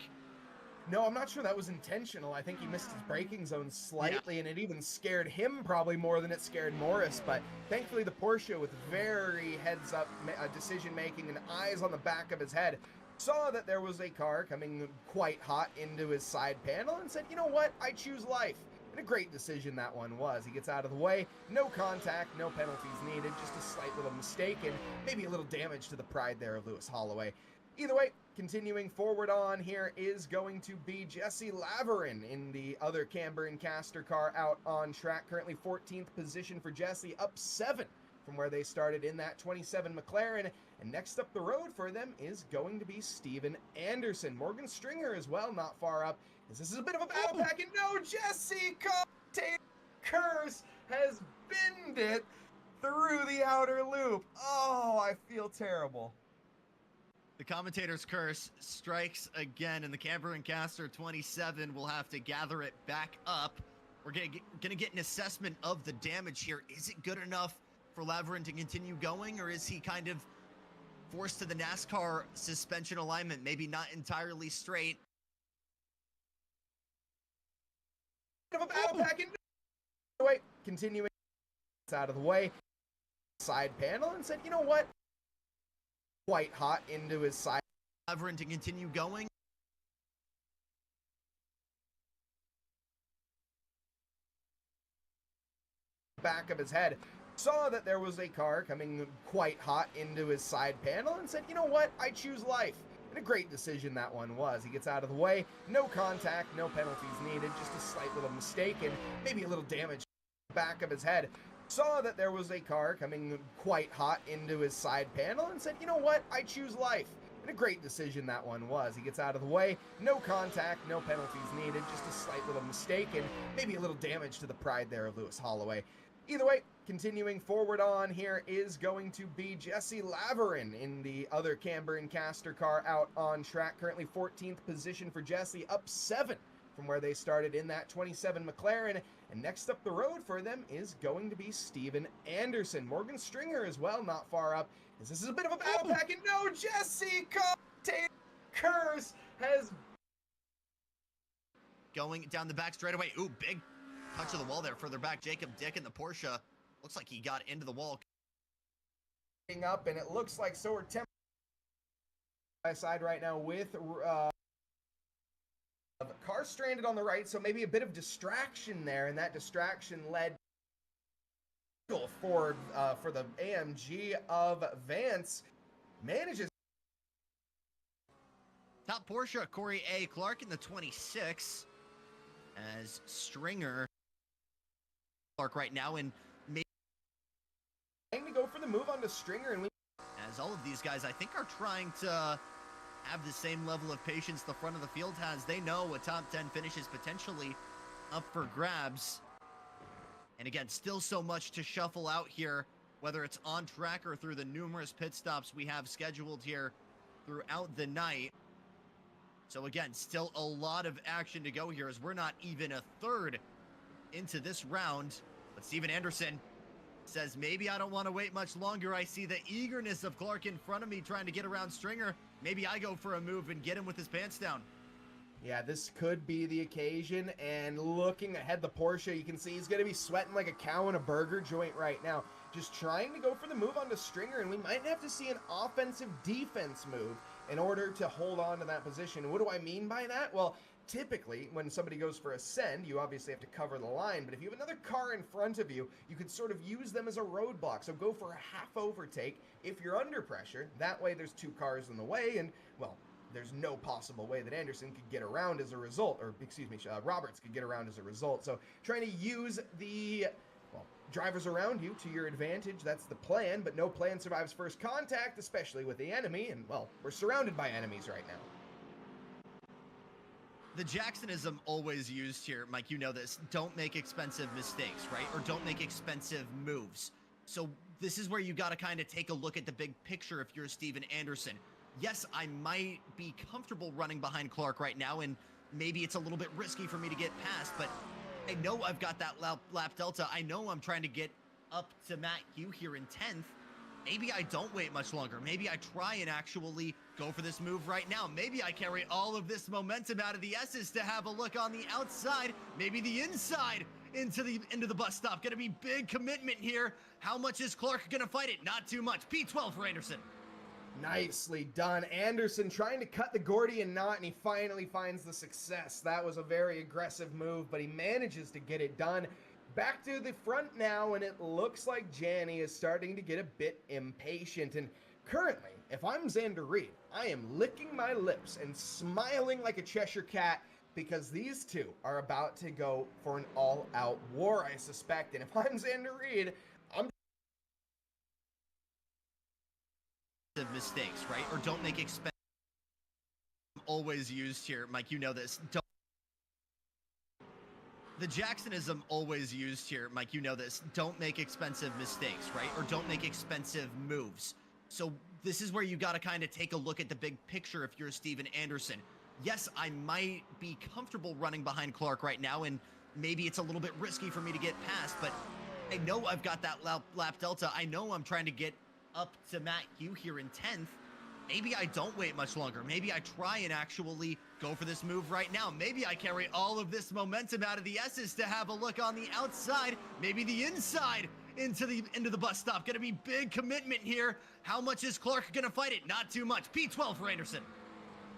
No, I'm not sure that was intentional. I think he missed his braking zone slightly, and it even scared him probably more than it scared Morris. But thankfully, the Porsche, with very heads-up decision-making and eyes on the back of his head, saw that there was a car coming quite hot into his side panel and said, you know what, I choose life. And a great decision that one was. He gets out of the way, no contact, no penalties needed, just a slight little mistake and maybe a little damage to the pride there of Lewis Holloway. Either way, continuing forward on here is going to be Jesse Laverin in the other Camber and Caster car out on track. Currently 14th position for Jesse, up 7 from where they started in that 27 McLaren. And next up the road for them is going to be Steven Anderson. Morgan Stringer as well, not far up. As this is a bit of a battle pack, and no, Jesse Curse has binned it through the outer loop. Oh, I feel terrible. The commentator's curse strikes again, and the Camber and Caster 27 will have to gather it back up. We're gonna get an assessment of the damage here. Is it good enough for Laverin to continue going, or is he kind of forced to the NASCAR suspension alignment? Maybe not entirely straight. Of a battle pack, and wait, continuing out of the way, side panel, and said, you know what? Quite hot into his side. Laverin to continue going. Back of his head, saw that there was a car coming quite hot into his side panel and said, you know what, I choose life. And a great decision that one was. He gets out of the way, no contact, no penalties needed, just a slight little mistake and maybe a little damage to the back of his head. Saw that there was a car coming quite hot into his side panel and said, you know what, I choose life. And a great decision that one was. He gets out of the way, no contact, no penalties needed, just a slight little mistake and maybe a little damage to the pride there of Lewis Holloway. Either way, continuing forward on here is going to be Jesse Laverin in the other Camber and Caster car out on track. Currently 14th position for Jesse, up 7 from where they started in that 27 McLaren. And next up the road for them is going to be Steven Anderson. Morgan Stringer as well, not far up. As this is a bit of a battle pack, and no, Jesse Curse has going down the back straightaway. Ooh, big touch of the wall there further back. Jacob Dick in the Porsche. Looks like he got into the wall. up, and it looks like so are temp side right now with car stranded on the right, so maybe a bit of distraction there, and that distraction led for the AMG of Vance manages. Top Porsche, Corey A. Clark in the 26 as Stringer. Clark right now, and maybe trying to go for the move onto Stringer, and as all of these guys, I think, are trying to have the same level of patience the front of the field has. They know a top 10 finish is potentially up for grabs. And again, still so much to shuffle out here, whether it's on track or through the numerous pit stops we have scheduled here throughout the night. So again, still a lot of action to go here as we're not even a third into this round. But Steven Anderson says, maybe I don't want to wait much longer. I see the eagerness of Clark in front of me trying to get around Stringer. Maybe I go for a move and get him with his pants down. Yeah, this could be the occasion, and looking ahead, the Porsche, you can see he's going to be sweating like a cow in a burger joint right now. Just trying to go for the move onto Stringer, and we might have to see an offensive-defense move in order to hold on to that position. What do I mean by that? Well, typically, when somebody goes for a send, you obviously have to cover the line, but if you have another car in front of you, you could sort of use them as a roadblock. So go for a half overtake if you're under pressure. That way there's two cars in the way, and, well, there's no possible way that Anderson could get around as a result, or excuse me, Roberts could get around as a result. So trying to use the, well, drivers around you to your advantage, that's the plan, but no plan survives first contact, especially with the enemy, and, well, we're surrounded by enemies right now. The Jacksonism always used here, Mike, you know this, don't make expensive mistakes, right? Or don't make expensive moves. So this is where you got to kind of take a look at the big picture if you're Steven Anderson. Yes, I might be comfortable running behind Clark right now, and maybe it's a little bit risky for me to get past, but I know I've got that lap delta. I know I'm trying to get up to Matt Hugh here in 10th. Maybe I don't wait much longer. Maybe I try and actually go for this move right now. Maybe I carry all of this momentum out of the S's to have a look on the outside, maybe the inside into the bus stop. Gonna be big commitment here. How much is Clark gonna fight it? Not too much. P12 for Anderson. Nicely done. Anderson trying to cut the Gordian knot, and he finally finds the success. That was a very aggressive move, but he manages to get it done. Back to the front now, and it looks like Janny is starting to get a bit impatient. And currently, if I'm Xander Reed, I am licking my lips and smiling like a Cheshire cat because these two are about to go for an all-out war, I suspect. And if I'm Xander Reed, I'm mistakes, right? Or don't make expensive always used here, Mike, you know this. Don't. The Jacksonism always used here, Mike, you know this. Don't make expensive mistakes, right? Or don't make expensive moves. So this is where you got to kind of take a look at the big picture if you're Steven Anderson. Yes, I might be comfortable running behind Clark right now, and maybe it's a little bit risky for me to get past, but I know I've got that lap delta. I know I'm trying to get up to Matt Hugh here in 10th. Maybe I don't wait much longer. Maybe I try and actually go for this move right now. Maybe I carry all of this momentum out of the S's to have a look on the outside, maybe the inside into the bus stop. Gonna be big commitment here. How much is Clark gonna fight it? Not too much. P12 for Anderson.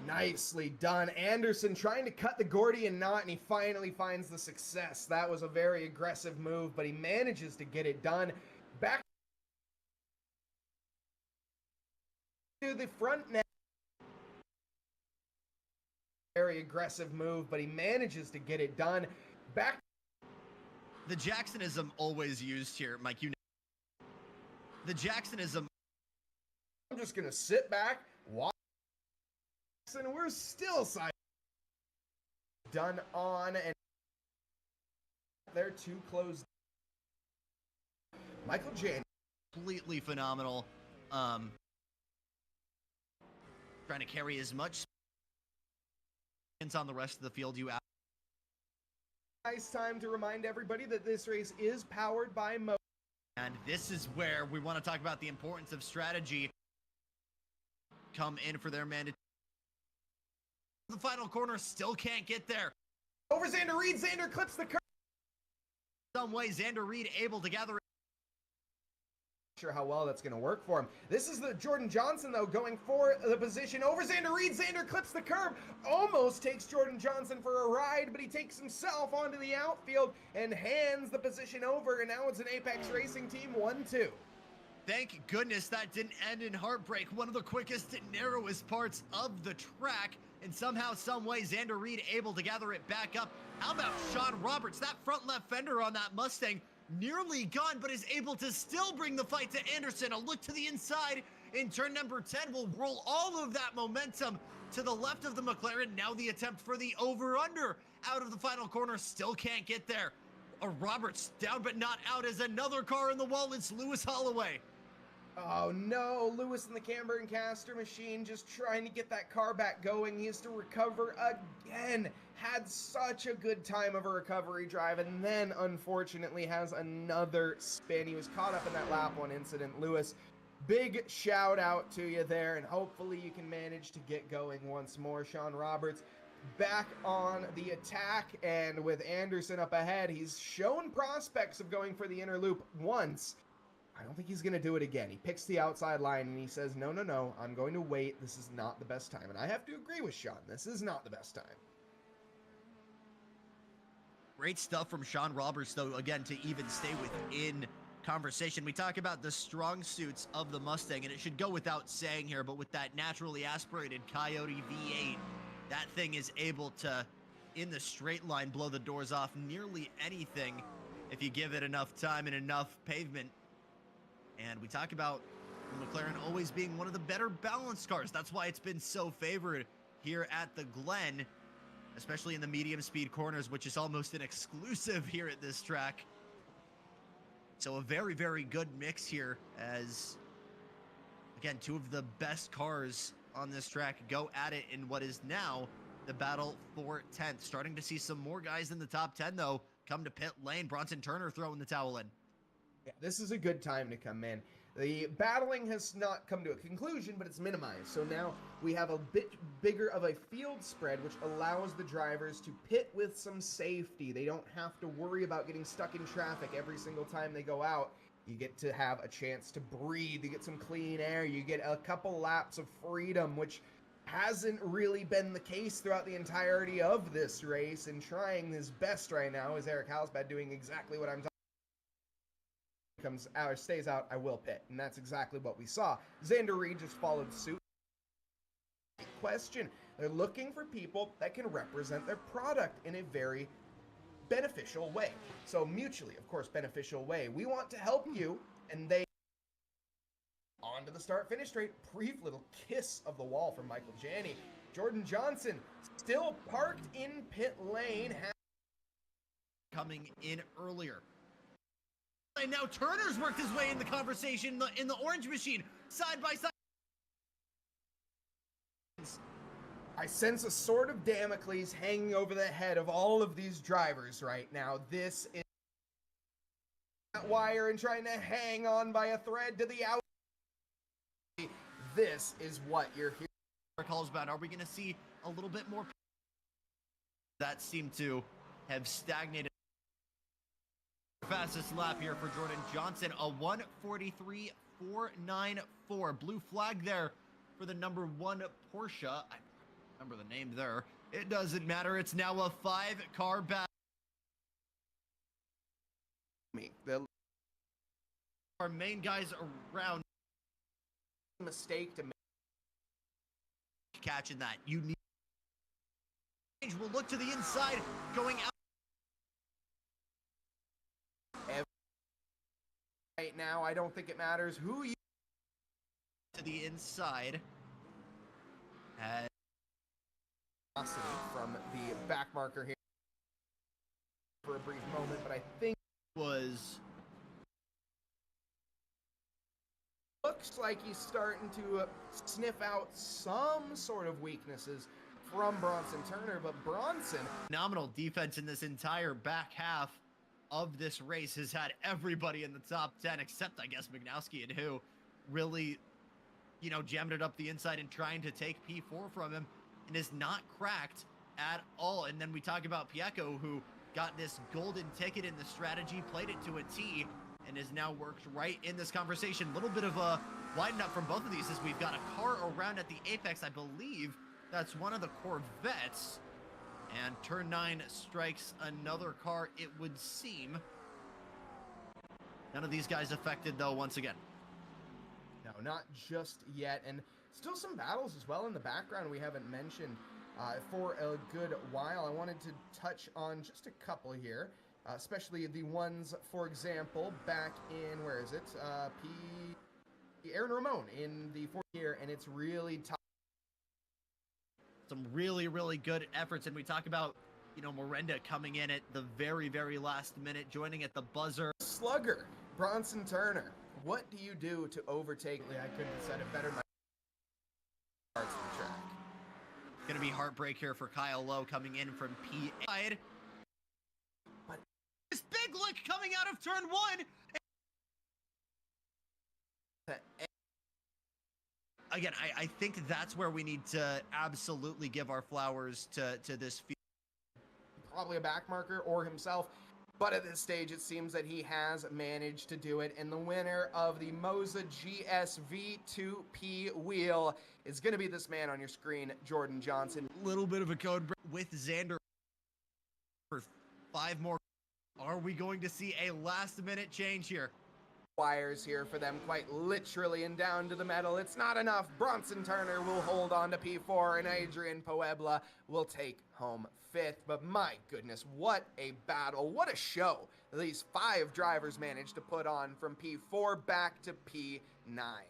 Nicely done. Anderson trying to cut the Gordian knot, and he finally finds the success. That was a very aggressive move, but he manages to get it done. Back to the front now. Very aggressive move, but he manages to get it done. Back. The Jacksonism always used here, Mike, you know. The Jacksonism. I'm just going to sit back, watch, and we're still side done on, and they're too close. Michael Jan. Completely phenomenal. Trying to carry as much on the rest of the field you have. Nice time to remind everybody that this race is powered by Mo. And this is where we want to talk about the importance of strategy. Come in for their mandate. The final corner still can't get there. Over Xander Reed. Xander clips the curve. Some way Xander Reed able to gather Sure how well that's going to work for him. This is the Jordan Johnson, though, going for the position over Xander Reed. Xander clips the curb, almost takes Jordan Johnson for a ride, but he takes himself onto the outfield and hands the position over, and now it's an Apex Racing Team 1-2. Thank goodness that didn't end in heartbreak. One of the quickest and narrowest parts of the track, and somehow, some way, Xander Reed able to gather it back up. How about Sean Roberts? That front left fender on that Mustang nearly gone, but is able to still bring the fight to Anderson. A look to the inside in turn number 10 will roll all of that momentum to the left of the McLaren. Now the attempt for the over-under out of the final corner, still can't get there. Roberts down but not out as another car in the wall. It's Lewis Holloway. Oh no, Lewis in the camber and caster machine just trying to get that car back going. He has to recover again. Had such a good time of a recovery drive, and then unfortunately has another spin. He was caught up in that lap one incident. Lewis, big shout out to you there, and hopefully you can manage to get going once more. Sean Roberts back on the attack, and with Anderson up ahead, he's shown prospects of going for the inner loop once. I don't think he's going to do it again. He picks the outside line and he says, no, I'm going to wait. This is not the best time. And I have to agree with Sean. This is not the best time. Great stuff from Sean Roberts, though, again, to even stay within conversation. We talk about the strong suits of the Mustang, and it should go without saying here, but with that naturally aspirated Coyote V8, that thing is able to, in the straight line, blow the doors off nearly anything if you give it enough time and enough pavement. And we talk about the McLaren always being one of the better balanced cars. That's why it's been so favored here at the Glen, especially in the medium speed corners, which is almost an exclusive here at this track. So a very, very good mix here as, again, two of the best cars on this track go at it in what is now the battle for 10th. Starting to see some more guys in the top 10, though, come to pit lane. Bronson Turner throwing the towel in. Yeah, this is a good time to come in. The battling has not come to a conclusion, but it's minimized. So now we have a bit bigger of a field spread, which allows the drivers to pit with some safety. They don't have to worry about getting stuck in traffic every single time they go out. You get to have a chance to breathe. You get some clean air. You get a couple laps of freedom, which hasn't really been the case throughout the entirety of this race. And trying his best right now is Eric Halsbad, doing exactly what I'm talking. Comes out or stays out, I will pit. And that's exactly what we saw. Xander Reed just followed suit. Question. They're looking for people that can represent their product in a very beneficial way. So mutually, of course, beneficial way. We want to help you, and they on to the start-finish straight. Brief little kiss of the wall from Michael Janney. Jordan Johnson still parked in pit lane. Coming in earlier. And now Turner's worked his way in the conversation in the orange machine, side by side. I sense a sword of Damocles hanging over the head of all of these drivers right now. This is that wire and trying to hang on by a thread to the out. This is what you're hearing. Carlsbad, are we going to see a little bit more? That seemed to have stagnated. Fastest lap here for Jordan Johnson, a 1:43.494. Blue flag there for the number 1 Porsche. I remember the name there. It doesn't matter. It's now a 5-car battle. Our main guys around. Mistake to make. Catching that. You need. We'll look to the inside, going out. Right now, I don't think it matters who you to the inside. From the back marker here for a brief moment, but I think was looks like he's starting to sniff out some sort of weaknesses from Bronson Turner, but Bronson, phenomenal defense in this entire back half of this race, has had everybody in the top 10 except, I guess, Mignowski, and who really, you know, jammed it up the inside and trying to take P4 from him, and is not cracked at all. And then we talk about Pieco, who got this golden ticket in the strategy, played it to a T, and is now worked right in this conversation. A little bit of a widen up from both of these as we've got a car around at the apex. I believe that's one of the Corvettes. And turn 9 strikes another car, it would seem. None of these guys affected, though, once again. No, not just yet. And still some battles as well in the background we haven't mentioned for a good while. I wanted to touch on just a couple here, especially the ones, for example, back in, where is it? Aaron Ramon in the fourth year, and it's really tough. Some really, really good efforts, and we talk about, you know, Miranda coming in at the very, very last minute, joining at the buzzer. Slugger, Bronson Turner, what do you do to overtake? I couldn't have said it better. My parts of the track. Gonna be heartbreak here for Kyle Lowe coming in from P8. But this big lick coming out of turn 1. Again, I think that's where we need to absolutely give our flowers to this field. Probably a back marker or himself, but at this stage it seems that he has managed to do it, and the winner of the Moza GSV2P wheel is going to be this man on your screen, Jordan Johnson. Little bit of a code break with Xander for 5 more. Are we going to see a last minute change here? Wires here for them, quite literally, and down to the metal. It's not enough. Bronson Turner will hold on to P4, and Adrian Puebla will take home 5th. But my goodness, what a battle. What a show these 5 drivers managed to put on from P4 back to P9. I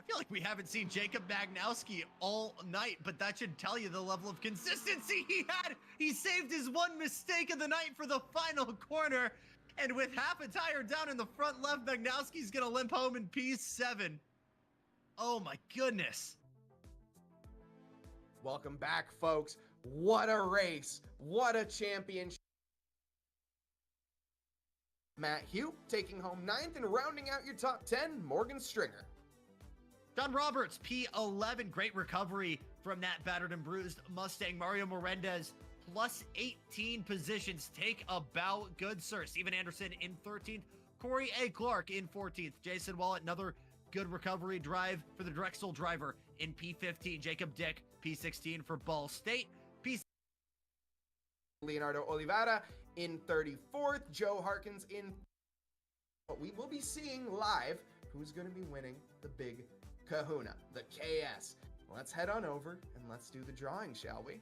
feel like we haven't seen Jacob Magnowski all night, but that should tell you the level of consistency he had. He saved his one mistake of the night for the final corner. And with half a tire down in the front left, Magnowski's going to limp home in P7. Oh my goodness. Welcome back, folks. What a race. What a championship. Matt Hugh taking home 9th, and rounding out your top 10, Morgan Stringer. John Roberts, P11. Great recovery from that battered and bruised Mustang. Mario Melendez, plus 18 positions. Take a bow. Good, sir. Steven Anderson in 13th. Corey A. Clark in 14th. Jason Wallet, another good recovery drive for the Drexel driver in P15. Jacob Dick, P16 for Ball State. Leonardo Oliveira in 34th. Joe Harkins in... But we will be seeing live who's going to be winning the Big Kahuna, the KS. Let's head on over and let's do the drawing, shall we?